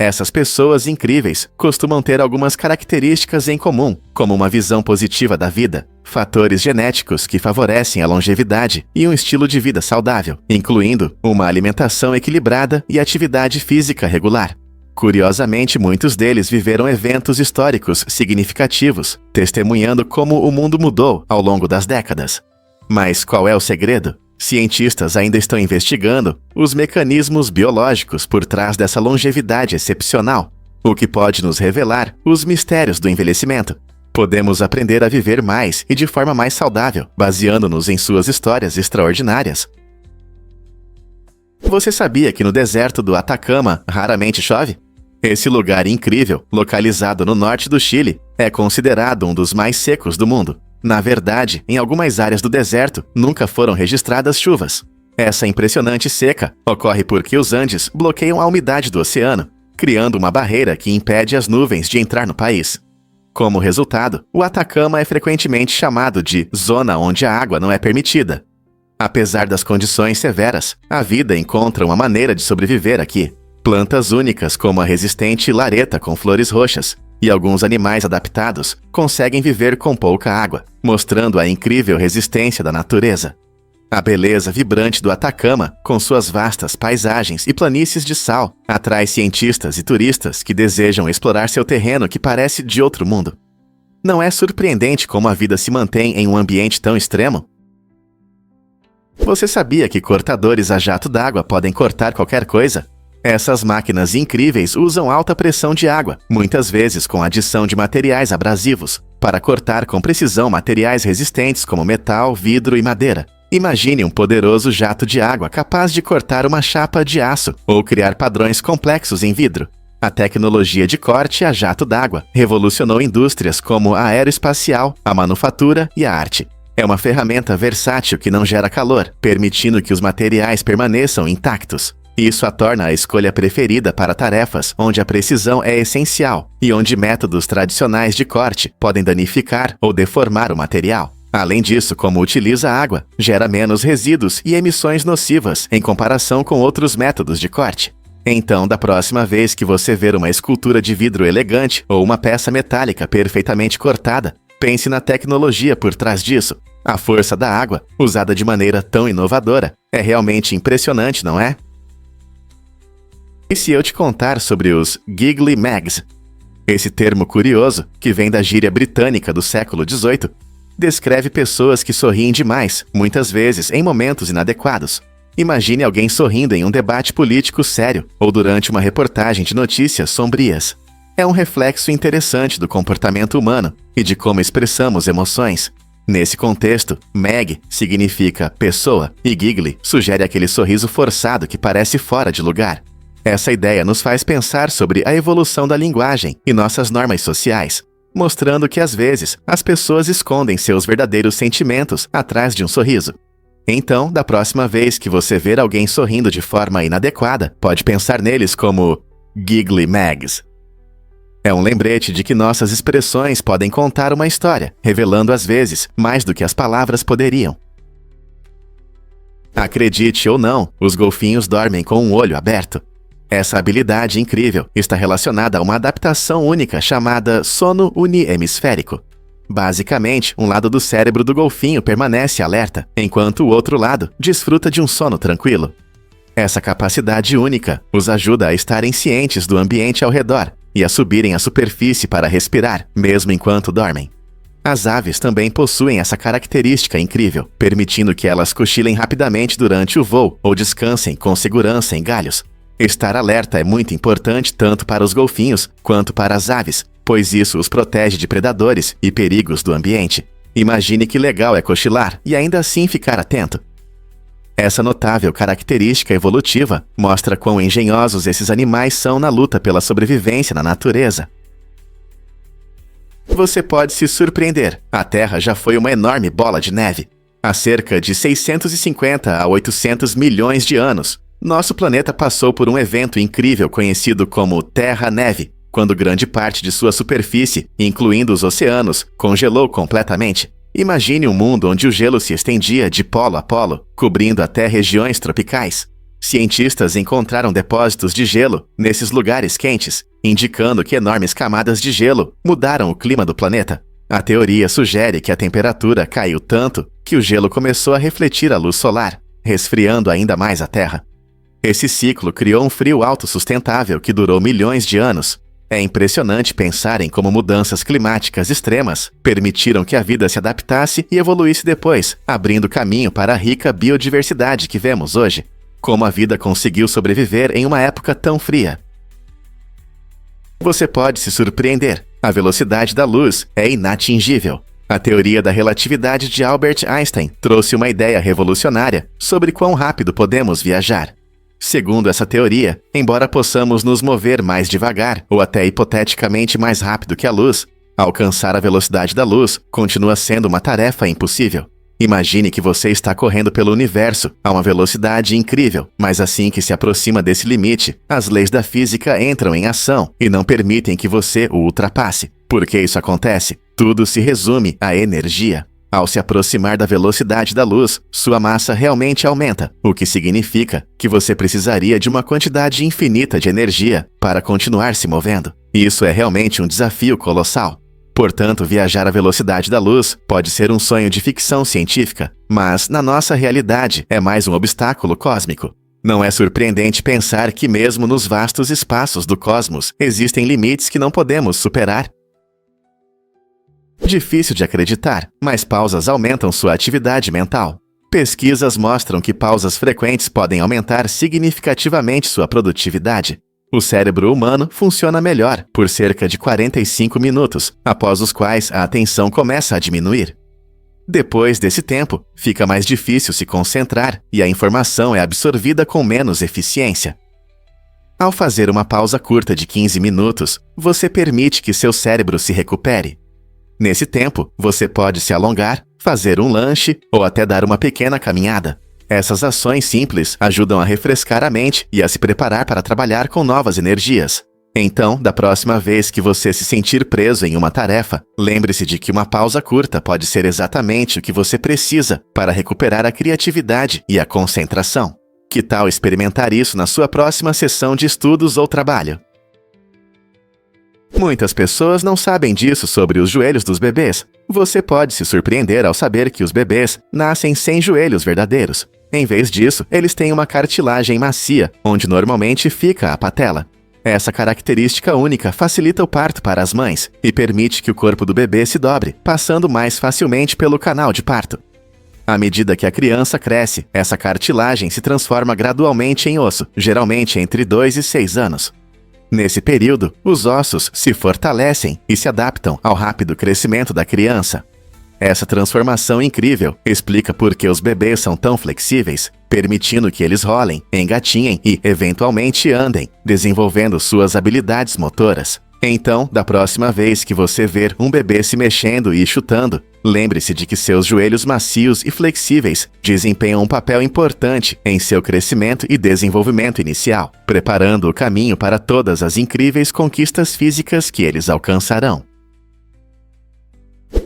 Essas pessoas incríveis costumam ter algumas características em comum, como uma visão positiva da vida, fatores genéticos que favorecem a longevidade e um estilo de vida saudável, incluindo uma alimentação equilibrada e atividade física regular. Curiosamente, muitos deles viveram eventos históricos significativos, testemunhando como o mundo mudou ao longo das décadas. Mas qual é o segredo? Cientistas ainda estão investigando os mecanismos biológicos por trás dessa longevidade excepcional, o que pode nos revelar os mistérios do envelhecimento. Podemos aprender a viver mais e de forma mais saudável, baseando-nos em suas histórias extraordinárias. Você sabia que no deserto do Atacama raramente chove? Esse lugar incrível, localizado no norte do Chile, é considerado um dos mais secos do mundo. Na verdade, em algumas áreas do deserto nunca foram registradas chuvas. Essa impressionante seca ocorre porque os Andes bloqueiam a umidade do oceano, criando uma barreira que impede as nuvens de entrar no país. Como resultado, o Atacama é frequentemente chamado de zona onde a água não é permitida. Apesar das condições severas, a vida encontra uma maneira de sobreviver aqui. Plantas únicas como a resistente lareta com flores roxas e alguns animais adaptados conseguem viver com pouca água, mostrando a incrível resistência da natureza. A beleza vibrante do Atacama, com suas vastas paisagens e planícies de sal, atrai cientistas e turistas que desejam explorar seu terreno que parece de outro mundo. Não é surpreendente como a vida se mantém em um ambiente tão extremo? Você sabia que cortadores a jato d'água podem cortar qualquer coisa? Essas máquinas incríveis usam alta pressão de água, muitas vezes com adição de materiais abrasivos, para cortar com precisão materiais resistentes como metal, vidro e madeira. Imagine um poderoso jato de água capaz de cortar uma chapa de aço ou criar padrões complexos em vidro. A tecnologia de corte a jato d'água revolucionou indústrias como a aeroespacial, a manufatura e a arte. É uma ferramenta versátil que não gera calor, permitindo que os materiais permaneçam intactos. Isso a torna a escolha preferida para tarefas onde a precisão é essencial e onde métodos tradicionais de corte podem danificar ou deformar o material. Além disso, como utiliza água, gera menos resíduos e emissões nocivas em comparação com outros métodos de corte. Então, da próxima vez que você ver uma escultura de vidro elegante ou uma peça metálica perfeitamente cortada, pense na tecnologia por trás disso. A força da água, usada de maneira tão inovadora, é realmente impressionante, não é? E se eu te contar sobre os Giggly Mags? Esse termo curioso, que vem da gíria britânica do século XVIII, descreve pessoas que sorriem demais, muitas vezes em momentos inadequados. Imagine alguém sorrindo em um debate político sério ou durante uma reportagem de notícias sombrias. É um reflexo interessante do comportamento humano e de como expressamos emoções. Nesse contexto, Mag significa pessoa e Giggly sugere aquele sorriso forçado que parece fora de lugar. Essa ideia nos faz pensar sobre a evolução da linguagem e nossas normas sociais, mostrando que às vezes as pessoas escondem seus verdadeiros sentimentos atrás de um sorriso. Então, da próxima vez que você ver alguém sorrindo de forma inadequada, pode pensar neles como Giggly Mags. É um lembrete de que nossas expressões podem contar uma história, revelando às vezes mais do que as palavras poderiam. Acredite ou não, os golfinhos dormem com um olho aberto. Essa habilidade incrível está relacionada a uma adaptação única chamada sono unihemisférico. Basicamente, um lado do cérebro do golfinho permanece alerta, enquanto o outro lado desfruta de um sono tranquilo. Essa capacidade única os ajuda a estarem cientes do ambiente ao redor e a subirem à superfície para respirar, mesmo enquanto dormem. As aves também possuem essa característica incrível, permitindo que elas cochilem rapidamente durante o voo ou descansem com segurança em galhos. Estar alerta é muito importante tanto para os golfinhos quanto para as aves, pois isso os protege de predadores e perigos do ambiente. Imagine que legal é cochilar e ainda assim ficar atento. Essa notável característica evolutiva mostra quão engenhosos esses animais são na luta pela sobrevivência na natureza. Você pode se surpreender, a Terra já foi uma enorme bola de neve. Há cerca de 650 a 800 milhões de anos, nosso planeta passou por um evento incrível conhecido como Terra-neve, quando grande parte de sua superfície, incluindo os oceanos, congelou completamente. Imagine um mundo onde o gelo se estendia de polo a polo, cobrindo até regiões tropicais. Cientistas encontraram depósitos de gelo nesses lugares quentes, indicando que enormes camadas de gelo mudaram o clima do planeta. A teoria sugere que a temperatura caiu tanto que o gelo começou a refletir a luz solar, resfriando ainda mais a Terra. Esse ciclo criou um frio autossustentável que durou milhões de anos. É impressionante pensar em como mudanças climáticas extremas permitiram que a vida se adaptasse e evoluísse depois, abrindo caminho para a rica biodiversidade que vemos hoje. Como a vida conseguiu sobreviver em uma época tão fria. Você pode se surpreender. A velocidade da luz é inatingível. A teoria da relatividade de Albert Einstein trouxe uma ideia revolucionária sobre quão rápido podemos viajar. Segundo essa teoria, embora possamos nos mover mais devagar ou até hipoteticamente mais rápido que a luz, alcançar a velocidade da luz continua sendo uma tarefa impossível. Imagine que você está correndo pelo universo a uma velocidade incrível, mas assim que se aproxima desse limite, as leis da física entram em ação e não permitem que você o ultrapasse. Por que isso acontece? Tudo se resume à energia. Ao se aproximar da velocidade da luz, sua massa realmente aumenta, o que significa que você precisaria de uma quantidade infinita de energia para continuar se movendo. Isso é realmente um desafio colossal. Portanto, viajar à velocidade da luz pode ser um sonho de ficção científica, mas, na nossa realidade, é mais um obstáculo cósmico. Não é surpreendente pensar que mesmo nos vastos espaços do cosmos existem limites que não podemos superar. Difícil de acreditar, mas pausas aumentam sua atividade mental. Pesquisas mostram que pausas frequentes podem aumentar significativamente sua produtividade. O cérebro humano funciona melhor por cerca de 45 minutos, após os quais a atenção começa a diminuir. Depois desse tempo, fica mais difícil se concentrar e a informação é absorvida com menos eficiência. Ao fazer uma pausa curta de 15 minutos, você permite que seu cérebro se recupere. Nesse tempo, você pode se alongar, fazer um lanche ou até dar uma pequena caminhada. Essas ações simples ajudam a refrescar a mente e a se preparar para trabalhar com novas energias. Então, da próxima vez que você se sentir preso em uma tarefa, lembre-se de que uma pausa curta pode ser exatamente o que você precisa para recuperar a criatividade e a concentração. Que tal experimentar isso na sua próxima sessão de estudos ou trabalho? Muitas pessoas não sabem disso sobre os joelhos dos bebês. Você pode se surpreender ao saber que os bebês nascem sem joelhos verdadeiros. Em vez disso, eles têm uma cartilagem macia, onde normalmente fica a patela. Essa característica única facilita o parto para as mães e permite que o corpo do bebê se dobre, passando mais facilmente pelo canal de parto. À medida que a criança cresce, essa cartilagem se transforma gradualmente em osso, geralmente entre 2 e 6 anos. Nesse período, os ossos se fortalecem e se adaptam ao rápido crescimento da criança. Essa transformação incrível explica por que os bebês são tão flexíveis, permitindo que eles rolem, engatinhem e, eventualmente, andem, desenvolvendo suas habilidades motoras. Então, da próxima vez que você ver um bebê se mexendo e chutando, lembre-se de que seus joelhos macios e flexíveis desempenham um papel importante em seu crescimento e desenvolvimento inicial, preparando o caminho para todas as incríveis conquistas físicas que eles alcançarão.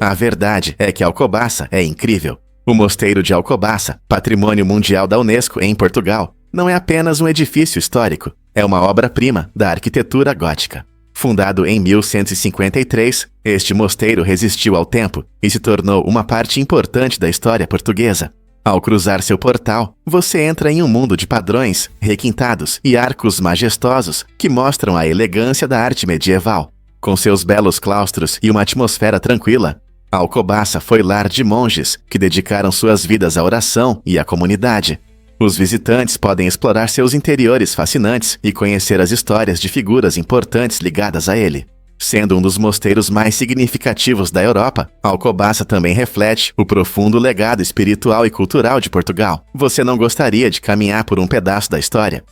A verdade é que Alcobaça é incrível. O Mosteiro de Alcobaça, Patrimônio Mundial da Unesco em Portugal, não é apenas um edifício histórico, é uma obra-prima da arquitetura gótica. Fundado em 1153, este mosteiro resistiu ao tempo e se tornou uma parte importante da história portuguesa. Ao cruzar seu portal, você entra em um mundo de padrões, requintados e arcos majestosos que mostram a elegância da arte medieval. Com seus belos claustros e uma atmosfera tranquila, Alcobaça foi lar de monges que dedicaram suas vidas à oração e à comunidade. Os visitantes podem explorar seus interiores fascinantes e conhecer as histórias de figuras importantes ligadas a ele. Sendo um dos mosteiros mais significativos da Europa, Alcobaça também reflete o profundo legado espiritual e cultural de Portugal. Você não gostaria de caminhar por um pedaço da história?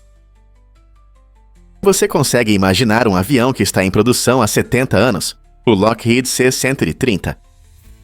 Você consegue imaginar um avião que está em produção há 70 anos? O Lockheed C-130.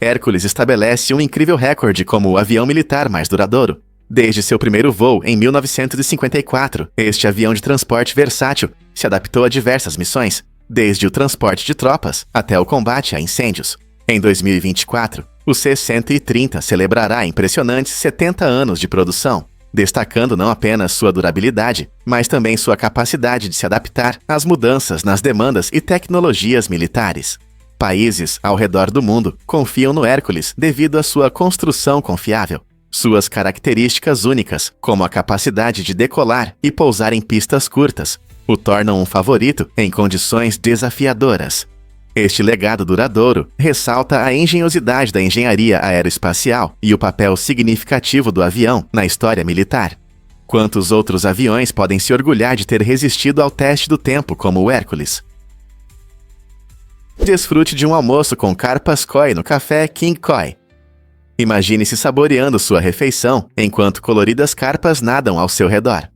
Hércules estabelece um incrível recorde como o avião militar mais duradouro. Desde seu primeiro voo em 1954, este avião de transporte versátil se adaptou a diversas missões, desde o transporte de tropas até o combate a incêndios. Em 2024, o C-130 celebrará impressionantes 70 anos de produção, destacando não apenas sua durabilidade, mas também sua capacidade de se adaptar às mudanças nas demandas e tecnologias militares. Países ao redor do mundo confiam no Hércules devido à sua construção confiável. Suas características únicas, como a capacidade de decolar e pousar em pistas curtas, o tornam um favorito em condições desafiadoras. Este legado duradouro ressalta a engenhosidade da engenharia aeroespacial e o papel significativo do avião na história militar. Quantos outros aviões podem se orgulhar de ter resistido ao teste do tempo como o Hércules? Desfrute de um almoço com carpas koi no café King Koi. Imagine-se saboreando sua refeição enquanto coloridas carpas nadam ao seu redor.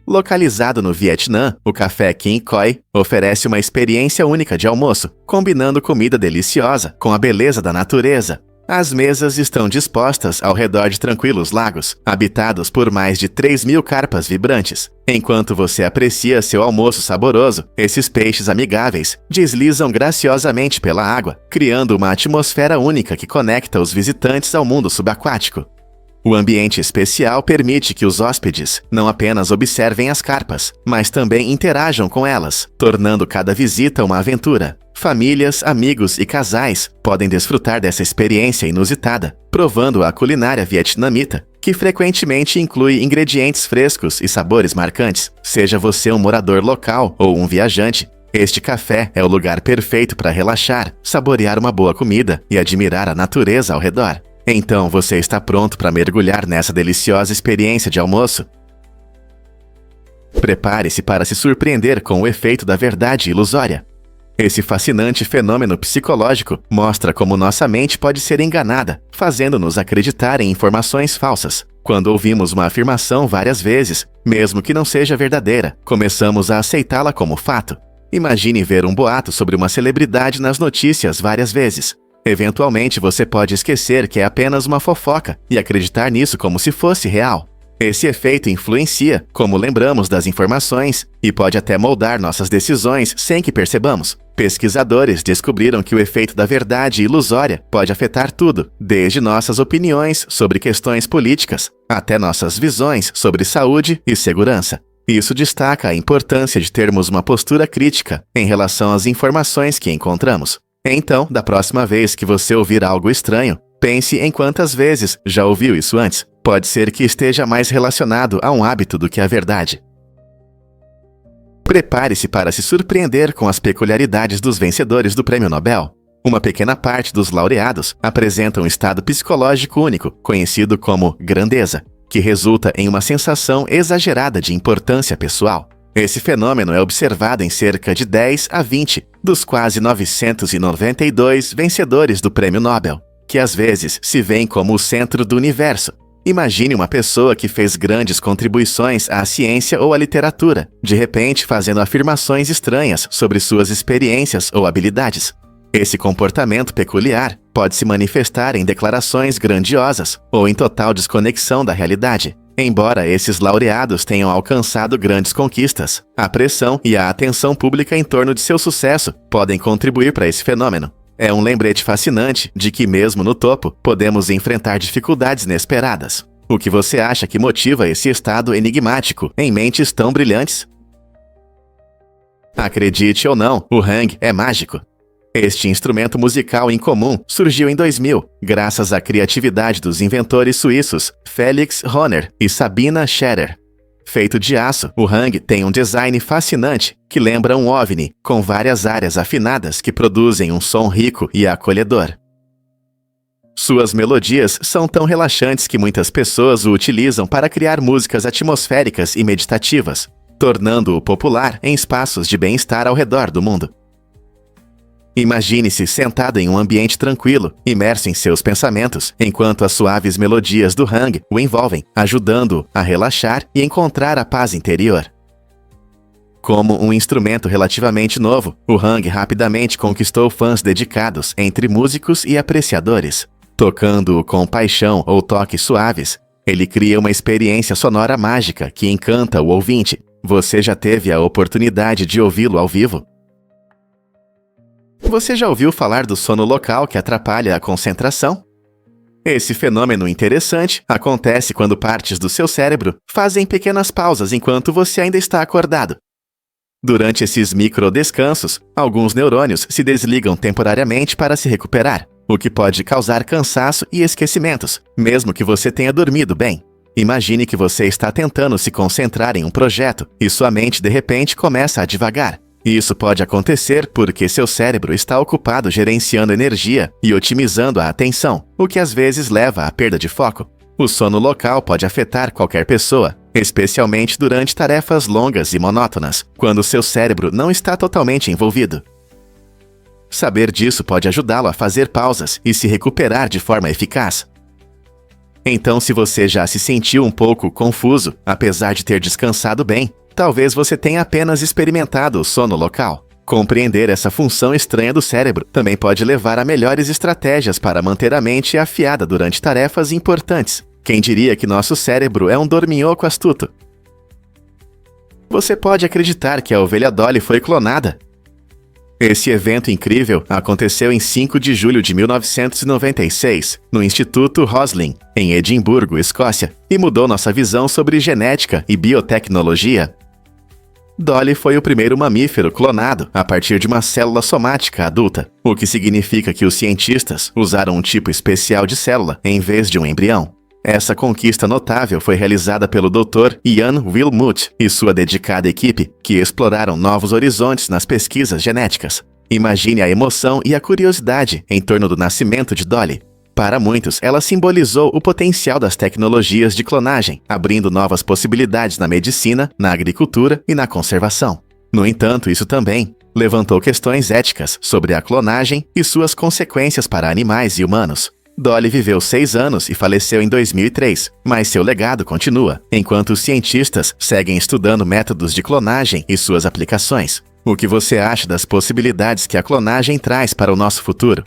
Localizado no Vietnã, o café King Koi oferece uma experiência única de almoço, combinando comida deliciosa com a beleza da natureza. As mesas estão dispostas ao redor de tranquilos lagos, habitados por mais de 3.000 carpas vibrantes. Enquanto você aprecia seu almoço saboroso, esses peixes amigáveis deslizam graciosamente pela água, criando uma atmosfera única que conecta os visitantes ao mundo subaquático. O ambiente especial permite que os hóspedes não apenas observem as carpas, mas também interajam com elas, tornando cada visita uma aventura. Famílias, amigos e casais podem desfrutar dessa experiência inusitada, provando a culinária vietnamita, que frequentemente inclui ingredientes frescos e sabores marcantes. Seja você um morador local ou um viajante, este café é o lugar perfeito para relaxar, saborear uma boa comida e admirar a natureza ao redor. Então você está pronto para mergulhar nessa deliciosa experiência de almoço? Prepare-se para se surpreender com o efeito da verdade ilusória. Esse fascinante fenômeno psicológico mostra como nossa mente pode ser enganada, fazendo-nos acreditar em informações falsas. Quando ouvimos uma afirmação várias vezes, mesmo que não seja verdadeira, começamos a aceitá-la como fato. Imagine ver um boato sobre uma celebridade nas notícias várias vezes. Eventualmente você pode esquecer que é apenas uma fofoca e acreditar nisso como se fosse real. Esse efeito influencia como lembramos das informações e pode até moldar nossas decisões sem que percebamos. Pesquisadores descobriram que o efeito da verdade ilusória pode afetar tudo, desde nossas opiniões sobre questões políticas até nossas visões sobre saúde e segurança. Isso destaca a importância de termos uma postura crítica em relação às informações que encontramos. Então, da próxima vez que você ouvir algo estranho, pense em quantas vezes já ouviu isso antes. Pode ser que esteja mais relacionado a um hábito do que a verdade. Prepare-se para se surpreender com as peculiaridades dos vencedores do Prêmio Nobel. Uma pequena parte dos laureados apresenta um estado psicológico único, conhecido como grandeza, que resulta em uma sensação exagerada de importância pessoal. Esse fenômeno é observado em cerca de 10 a 20 dos quase 992 vencedores do Prêmio Nobel, que às vezes se veem como o centro do universo. Imagine uma pessoa que fez grandes contribuições à ciência ou à literatura, de repente fazendo afirmações estranhas sobre suas experiências ou habilidades. Esse comportamento peculiar pode se manifestar em declarações grandiosas ou em total desconexão da realidade. Embora esses laureados tenham alcançado grandes conquistas, a pressão e a atenção pública em torno de seu sucesso podem contribuir para esse fenômeno. É um lembrete fascinante de que, mesmo no topo, podemos enfrentar dificuldades inesperadas. O que você acha que motiva esse estado enigmático em mentes tão brilhantes? Acredite ou não, o hang é mágico. Este instrumento musical incomum surgiu em 2000, graças à criatividade dos inventores suíços Felix Hohner e Sabina Scherer. Feito de aço, o hang tem um design fascinante que lembra um OVNI, com várias áreas afinadas que produzem um som rico e acolhedor. Suas melodias são tão relaxantes que muitas pessoas o utilizam para criar músicas atmosféricas e meditativas, tornando-o popular em espaços de bem-estar ao redor do mundo. Imagine-se sentado em um ambiente tranquilo, imerso em seus pensamentos, enquanto as suaves melodias do hang o envolvem, ajudando-o a relaxar e encontrar a paz interior. Como um instrumento relativamente novo, o hang rapidamente conquistou fãs dedicados entre músicos e apreciadores. Tocando-o com paixão ou toques suaves, ele cria uma experiência sonora mágica que encanta o ouvinte. Você já teve a oportunidade de ouvi-lo ao vivo? Você já ouviu falar do sono local que atrapalha a concentração? Esse fenômeno interessante acontece quando partes do seu cérebro fazem pequenas pausas enquanto você ainda está acordado. Durante esses microdescansos, alguns neurônios se desligam temporariamente para se recuperar, o que pode causar cansaço e esquecimentos, mesmo que você tenha dormido bem. Imagine que você está tentando se concentrar em um projeto e sua mente de repente começa a divagar. Isso pode acontecer porque seu cérebro está ocupado gerenciando energia e otimizando a atenção, o que às vezes leva à perda de foco. O sono local pode afetar qualquer pessoa, especialmente durante tarefas longas e monótonas, quando seu cérebro não está totalmente envolvido. Saber disso pode ajudá-lo a fazer pausas e se recuperar de forma eficaz. Então, se você já se sentiu um pouco confuso, apesar de ter descansado bem, talvez você tenha apenas experimentado o sono local. Compreender essa função estranha do cérebro também pode levar a melhores estratégias para manter a mente afiada durante tarefas importantes. Quem diria que nosso cérebro é um dorminhoco astuto? Você pode acreditar que a ovelha Dolly foi clonada? Esse evento incrível aconteceu em 5 de julho de 1996, no Instituto Roslin, em Edimburgo, Escócia, e mudou nossa visão sobre genética e biotecnologia. Dolly foi o primeiro mamífero clonado a partir de uma célula somática adulta, o que significa que os cientistas usaram um tipo especial de célula em vez de um embrião. Essa conquista notável foi realizada pelo Dr. Ian Wilmut e sua dedicada equipe, que exploraram novos horizontes nas pesquisas genéticas. Imagine a emoção e a curiosidade em torno do nascimento de Dolly. Para muitos, ela simbolizou o potencial das tecnologias de clonagem, abrindo novas possibilidades na medicina, na agricultura e na conservação. No entanto, isso também levantou questões éticas sobre a clonagem e suas consequências para animais e humanos. Dolly viveu 6 anos e faleceu em 2003, mas seu legado continua, enquanto os cientistas seguem estudando métodos de clonagem e suas aplicações. O que você acha das possibilidades que a clonagem traz para o nosso futuro?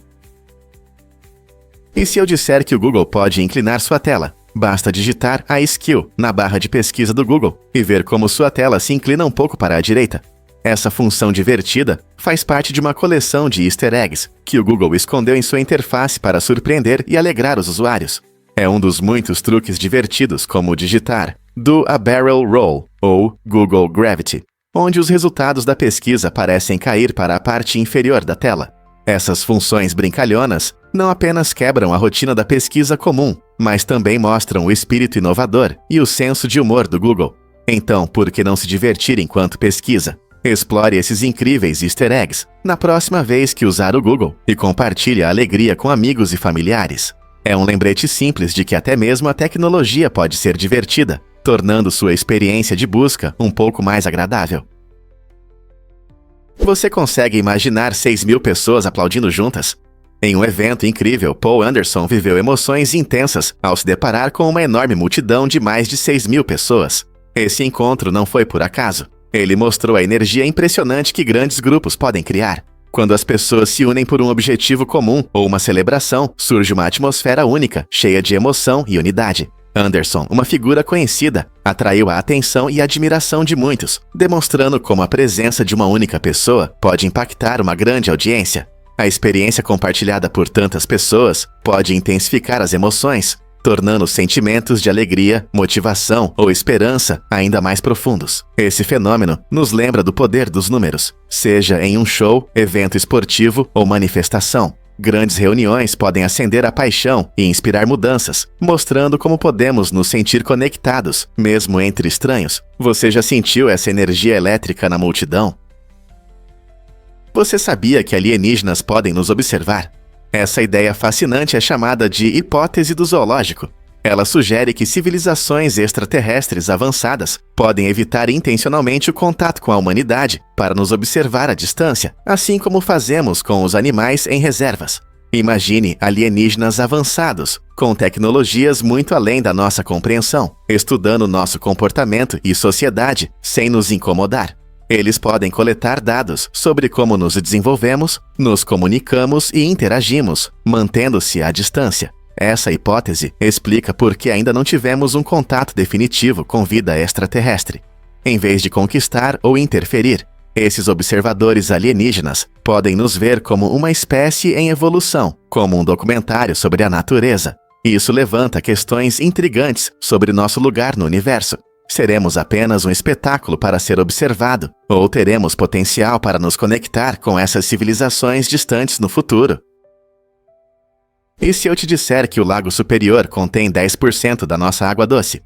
E se eu disser que o Google pode inclinar sua tela? Basta digitar a skill na barra de pesquisa do Google e ver como sua tela se inclina um pouco para a direita. Essa função divertida faz parte de uma coleção de easter eggs que o Google escondeu em sua interface para surpreender e alegrar os usuários. É um dos muitos truques divertidos, como digitar Do a Barrel Roll ou Google Gravity, onde os resultados da pesquisa parecem cair para a parte inferior da tela. Essas funções brincalhonas não apenas quebram a rotina da pesquisa comum, mas também mostram o espírito inovador e o senso de humor do Google. Então, por que não se divertir enquanto pesquisa? Explore esses incríveis easter eggs na próxima vez que usar o Google e compartilhe a alegria com amigos e familiares. É um lembrete simples de que até mesmo a tecnologia pode ser divertida, tornando sua experiência de busca um pouco mais agradável. Você consegue imaginar 6.000 pessoas aplaudindo juntas? Em um evento incrível, Paul Anderson viveu emoções intensas ao se deparar com uma enorme multidão de mais de 6.000 pessoas. Esse encontro não foi por acaso. Ele mostrou a energia impressionante que grandes grupos podem criar. Quando as pessoas se unem por um objetivo comum ou uma celebração, surge uma atmosfera única, cheia de emoção e unidade. Anderson, uma figura conhecida, atraiu a atenção e a admiração de muitos, demonstrando como a presença de uma única pessoa pode impactar uma grande audiência. A experiência compartilhada por tantas pessoas pode intensificar as emoções, tornando os sentimentos de alegria, motivação ou esperança ainda mais profundos. Esse fenômeno nos lembra do poder dos números, seja em um show, evento esportivo ou manifestação. Grandes reuniões podem acender a paixão e inspirar mudanças, mostrando como podemos nos sentir conectados, mesmo entre estranhos. Você já sentiu essa energia elétrica na multidão? Você sabia que alienígenas podem nos observar? Essa ideia fascinante é chamada de hipótese do zoológico. Ela sugere que civilizações extraterrestres avançadas podem evitar intencionalmente o contato com a humanidade para nos observar à distância, assim como fazemos com os animais em reservas. Imagine alienígenas avançados, com tecnologias muito além da nossa compreensão, estudando nosso comportamento e sociedade sem nos incomodar. Eles podem coletar dados sobre como nos desenvolvemos, nos comunicamos e interagimos, mantendo-se à distância. Essa hipótese explica por que ainda não tivemos um contato definitivo com vida extraterrestre. Em vez de conquistar ou interferir, esses observadores alienígenas podem nos ver como uma espécie em evolução, como um documentário sobre a natureza. Isso levanta questões intrigantes sobre nosso lugar no universo. Seremos apenas um espetáculo para ser observado, ou teremos potencial para nos conectar com essas civilizações distantes no futuro? E se eu te disser que o Lago Superior contém 10% da nossa água doce?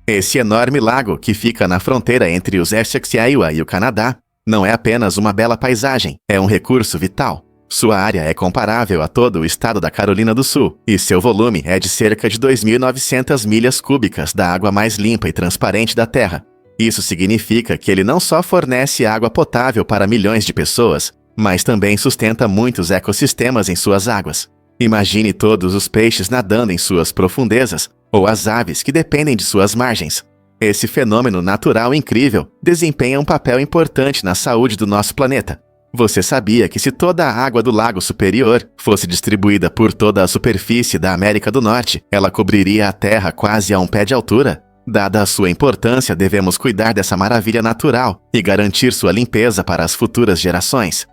Esse enorme lago, que fica na fronteira entre os Essex e Iowa e o Canadá, não é apenas uma bela paisagem, é um recurso vital. Sua área é comparável a todo o estado da Carolina do Sul, e seu volume é de cerca de 2.900 milhas cúbicas da água mais limpa e transparente da Terra. Isso significa que ele não só fornece água potável para milhões de pessoas, mas também sustenta muitos ecossistemas em suas águas. Imagine todos os peixes nadando em suas profundezas, ou as aves que dependem de suas margens. Esse fenômeno natural incrível desempenha um papel importante na saúde do nosso planeta. Você sabia que se toda a água do Lago Superior fosse distribuída por toda a superfície da América do Norte, ela cobriria a Terra quase a um pé de altura? Dada a sua importância, devemos cuidar dessa maravilha natural e garantir sua limpeza para as futuras gerações.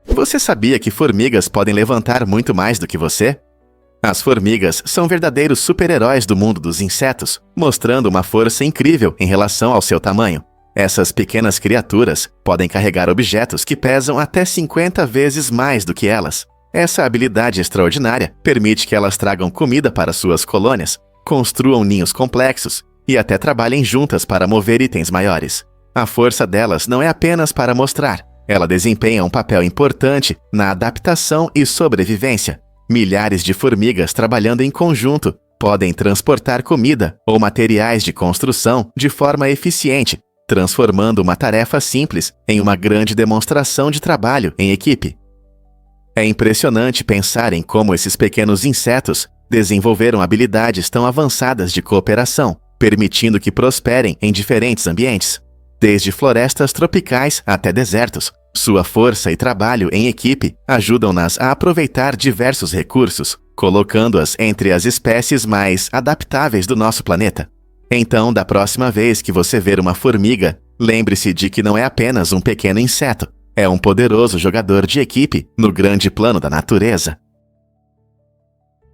Você sabia que formigas podem levantar muito mais do que você? As formigas são verdadeiros super-heróis do mundo dos insetos, mostrando uma força incrível em relação ao seu tamanho. Essas pequenas criaturas podem carregar objetos que pesam até 50 vezes mais do que elas. Essa habilidade extraordinária permite que elas tragam comida para suas colônias, construam ninhos complexos e até trabalhem juntas para mover itens maiores. A força delas não é apenas para mostrar, ela desempenha um papel importante na adaptação e sobrevivência. Milhares de formigas trabalhando em conjunto podem transportar comida ou materiais de construção de forma eficiente, transformando uma tarefa simples em uma grande demonstração de trabalho em equipe. É impressionante pensar em como esses pequenos insetos desenvolveram habilidades tão avançadas de cooperação, permitindo que prosperem em diferentes ambientes. Desde florestas tropicais até desertos, sua força e trabalho em equipe ajudam-nas a aproveitar diversos recursos, colocando-as entre as espécies mais adaptáveis do nosso planeta. Então, da próxima vez que você ver uma formiga, lembre-se de que não é apenas um pequeno inseto, é um poderoso jogador de equipe no grande plano da natureza.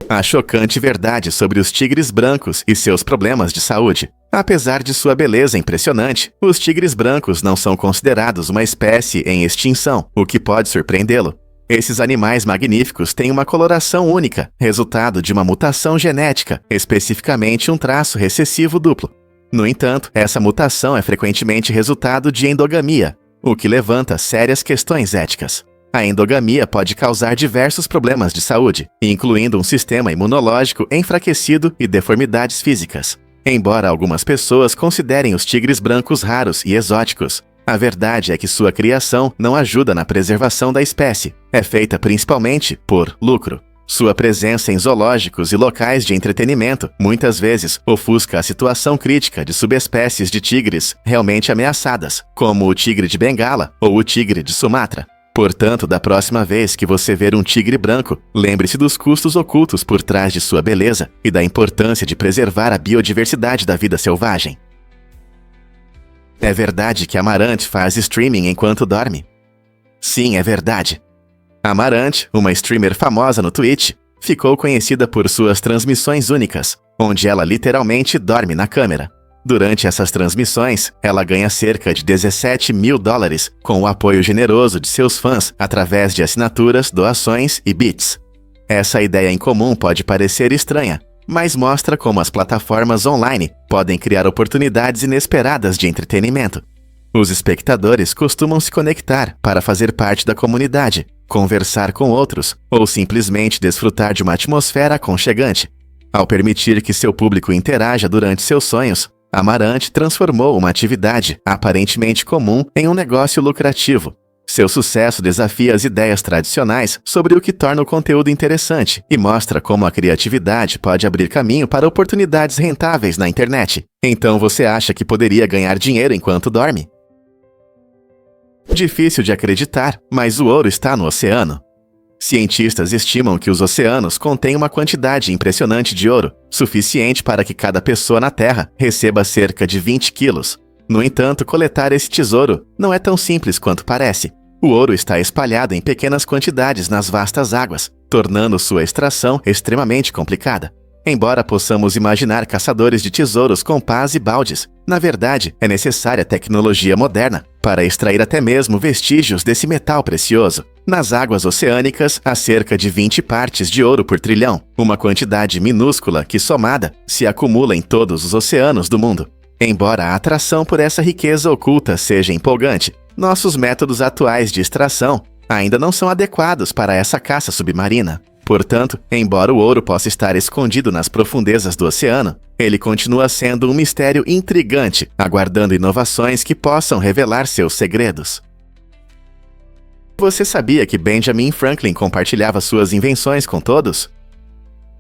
A chocante verdade sobre os tigres brancos e seus problemas de saúde. Apesar de sua beleza impressionante, os tigres brancos não são considerados uma espécie em extinção, o que pode surpreendê-lo. Esses animais magníficos têm uma coloração única, resultado de uma mutação genética, especificamente um traço recessivo duplo. No entanto, essa mutação é frequentemente resultado de endogamia, o que levanta sérias questões éticas. A endogamia pode causar diversos problemas de saúde, incluindo um sistema imunológico enfraquecido e deformidades físicas. Embora algumas pessoas considerem os tigres brancos raros e exóticos, a verdade é que sua criação não ajuda na preservação da espécie. É feita principalmente por lucro. Sua presença em zoológicos e locais de entretenimento muitas vezes ofusca a situação crítica de subespécies de tigres realmente ameaçadas, como o tigre de Bengala ou o tigre de Sumatra. Portanto, da próxima vez que você ver um tigre branco, lembre-se dos custos ocultos por trás de sua beleza e da importância de preservar a biodiversidade da vida selvagem. É verdade que Amarante faz streaming enquanto dorme? Sim, é verdade. Amarante, uma streamer famosa no Twitch, ficou conhecida por suas transmissões únicas, onde ela literalmente dorme na câmera. Durante essas transmissões, ela ganha cerca de $17 mil com o apoio generoso de seus fãs através de assinaturas, doações e bits. Essa ideia em comum pode parecer estranha, mas mostra como as plataformas online podem criar oportunidades inesperadas de entretenimento. Os espectadores costumam se conectar para fazer parte da comunidade, conversar com outros ou simplesmente desfrutar de uma atmosfera aconchegante. Ao permitir que seu público interaja durante seus sonhos, Amarante transformou uma atividade aparentemente comum em um negócio lucrativo. Seu sucesso desafia as ideias tradicionais sobre o que torna o conteúdo interessante e mostra como a criatividade pode abrir caminho para oportunidades rentáveis na internet. Então você acha que poderia ganhar dinheiro enquanto dorme? Difícil de acreditar, mas o ouro está no oceano. Cientistas estimam que os oceanos contêm uma quantidade impressionante de ouro, suficiente para que cada pessoa na Terra receba cerca de 20 quilos. No entanto, coletar esse tesouro não é tão simples quanto parece. O ouro está espalhado em pequenas quantidades nas vastas águas, tornando sua extração extremamente complicada. Embora possamos imaginar caçadores de tesouros com pás e baldes, na verdade, é necessária tecnologia moderna para extrair até mesmo vestígios desse metal precioso. Nas águas oceânicas, há cerca de 20 partes de ouro por trilhão, uma quantidade minúscula que, somada, se acumula em todos os oceanos do mundo. Embora a atração por essa riqueza oculta seja empolgante, nossos métodos atuais de extração ainda não são adequados para essa caça submarina. Portanto, embora o ouro possa estar escondido nas profundezas do oceano, ele continua sendo um mistério intrigante, aguardando inovações que possam revelar seus segredos. Você sabia que Benjamin Franklin compartilhava suas invenções com todos?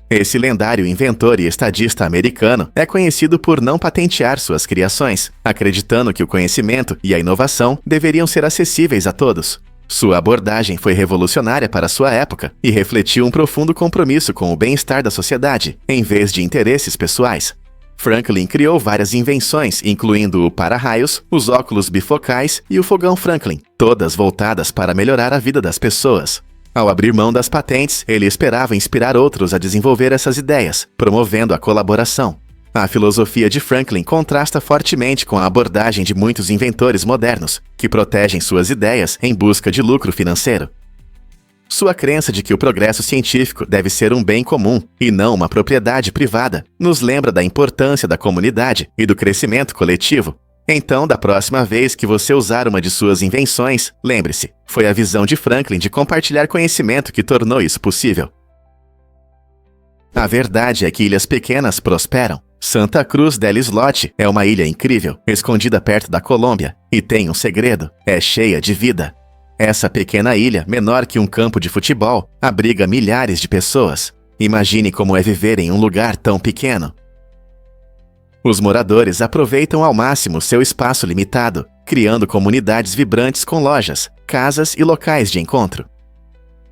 Esse lendário inventor e estadista americano é conhecido por não patentear suas criações, acreditando que o conhecimento e a inovação deveriam ser acessíveis a todos. Sua abordagem foi revolucionária para sua época e refletiu um profundo compromisso com o bem-estar da sociedade, em vez de interesses pessoais. Franklin criou várias invenções, incluindo o para-raios, os óculos bifocais e o fogão Franklin, todas voltadas para melhorar a vida das pessoas. Ao abrir mão das patentes, ele esperava inspirar outros a desenvolver essas ideias, promovendo a colaboração. A filosofia de Franklin contrasta fortemente com a abordagem de muitos inventores modernos, que protegem suas ideias em busca de lucro financeiro. Sua crença de que o progresso científico deve ser um bem comum e não uma propriedade privada nos lembra da importância da comunidade e do crescimento coletivo. Então, da próxima vez que você usar uma de suas invenções, lembre-se, foi a visão de Franklin de compartilhar conhecimento que tornou isso possível. A verdade é que ilhas pequenas prosperam. Santa Cruz del Islote é uma ilha incrível, escondida perto da Colômbia, e tem um segredo: é cheia de vida. Essa pequena ilha, menor que um campo de futebol, abriga milhares de pessoas. Imagine como é viver em um lugar tão pequeno. Os moradores aproveitam ao máximo seu espaço limitado, criando comunidades vibrantes com lojas, casas e locais de encontro.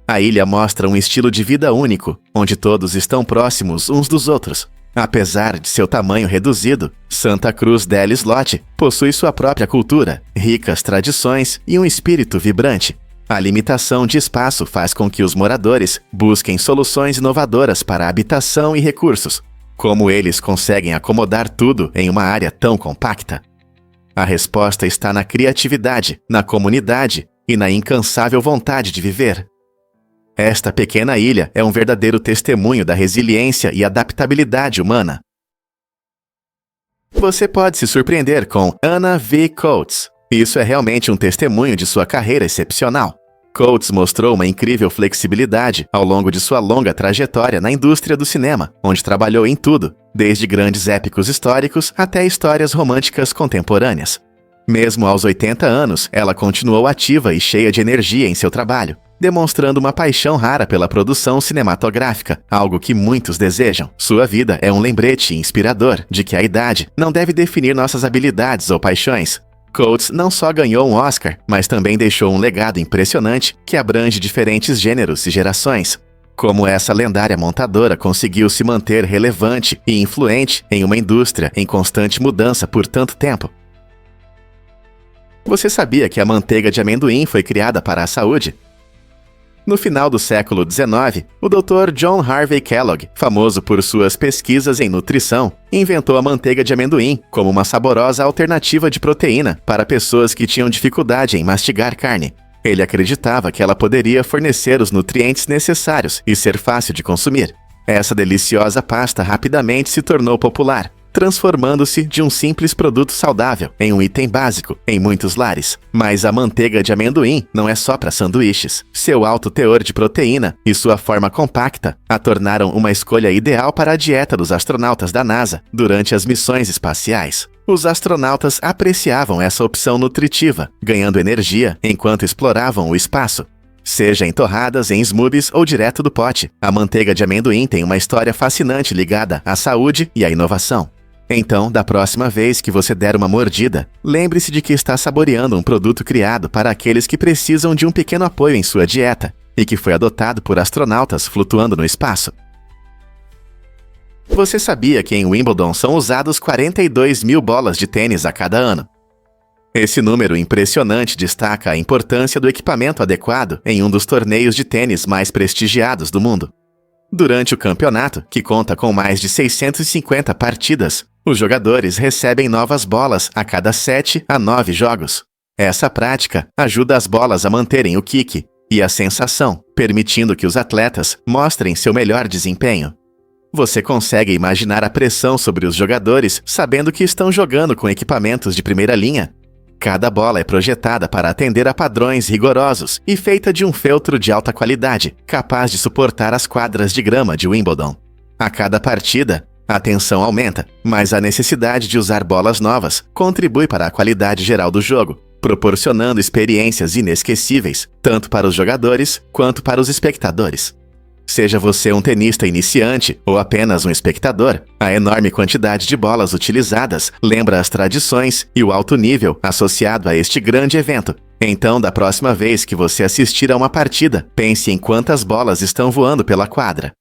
A ilha mostra um estilo de vida único, onde todos estão próximos uns dos outros. Apesar de seu tamanho reduzido, Santa Cruz del Islote possui sua própria cultura, ricas tradições e um espírito vibrante. A limitação de espaço faz com que os moradores busquem soluções inovadoras para habitação e recursos. Como eles conseguem acomodar tudo em uma área tão compacta? A resposta está na criatividade, na comunidade e na incansável vontade de viver. Esta pequena ilha é um verdadeiro testemunho da resiliência e adaptabilidade humana. Você pode se surpreender com Anna V. Coates. Isso é realmente um testemunho de sua carreira excepcional. Coates mostrou uma incrível flexibilidade ao longo de sua longa trajetória na indústria do cinema, onde trabalhou em tudo, desde grandes épicos históricos até histórias românticas contemporâneas. Mesmo aos 80 anos, ela continuou ativa e cheia de energia em seu trabalho, demonstrando uma paixão rara pela produção cinematográfica, algo que muitos desejam. Sua vida é um lembrete inspirador de que a idade não deve definir nossas habilidades ou paixões. Coates não só ganhou um Oscar, mas também deixou um legado impressionante que abrange diferentes gêneros e gerações. Como essa lendária montadora conseguiu se manter relevante e influente em uma indústria em constante mudança por tanto tempo? Você sabia que a manteiga de amendoim foi criada para a saúde? No final do século XIX, o Dr. John Harvey Kellogg, famoso por suas pesquisas em nutrição, inventou a manteiga de amendoim como uma saborosa alternativa de proteína para pessoas que tinham dificuldade em mastigar carne. Ele acreditava que ela poderia fornecer os nutrientes necessários e ser fácil de consumir. Essa deliciosa pasta rapidamente se tornou popular, transformando-se de um simples produto saudável em um item básico em muitos lares. Mas a manteiga de amendoim não é só para sanduíches. Seu alto teor de proteína e sua forma compacta a tornaram uma escolha ideal para a dieta dos astronautas da NASA durante as missões espaciais. Os astronautas apreciavam essa opção nutritiva, ganhando energia enquanto exploravam o espaço. Seja em torradas, em smoothies ou direto do pote, a manteiga de amendoim tem uma história fascinante ligada à saúde e à inovação. Então, da próxima vez que você der uma mordida, lembre-se de que está saboreando um produto criado para aqueles que precisam de um pequeno apoio em sua dieta e que foi adotado por astronautas flutuando no espaço. Você sabia que em Wimbledon são usados 42 mil bolas de tênis a cada ano? Esse número impressionante destaca a importância do equipamento adequado em um dos torneios de tênis mais prestigiados do mundo. Durante o campeonato, que conta com mais de 650 partidas, os jogadores recebem novas bolas a cada 7 a 9 jogos. Essa prática ajuda as bolas a manterem o kick e a sensação, permitindo que os atletas mostrem seu melhor desempenho. Você consegue imaginar a pressão sobre os jogadores sabendo que estão jogando com equipamentos de primeira linha? Cada bola é projetada para atender a padrões rigorosos e feita de um feltro de alta qualidade, capaz de suportar as quadras de grama de Wimbledon. A cada partida, a tensão aumenta, mas a necessidade de usar bolas novas contribui para a qualidade geral do jogo, proporcionando experiências inesquecíveis, tanto para os jogadores quanto para os espectadores. Seja você um tenista iniciante ou apenas um espectador, a enorme quantidade de bolas utilizadas lembra as tradições e o alto nível associado a este grande evento. Então, da próxima vez que você assistir a uma partida, pense em quantas bolas estão voando pela quadra.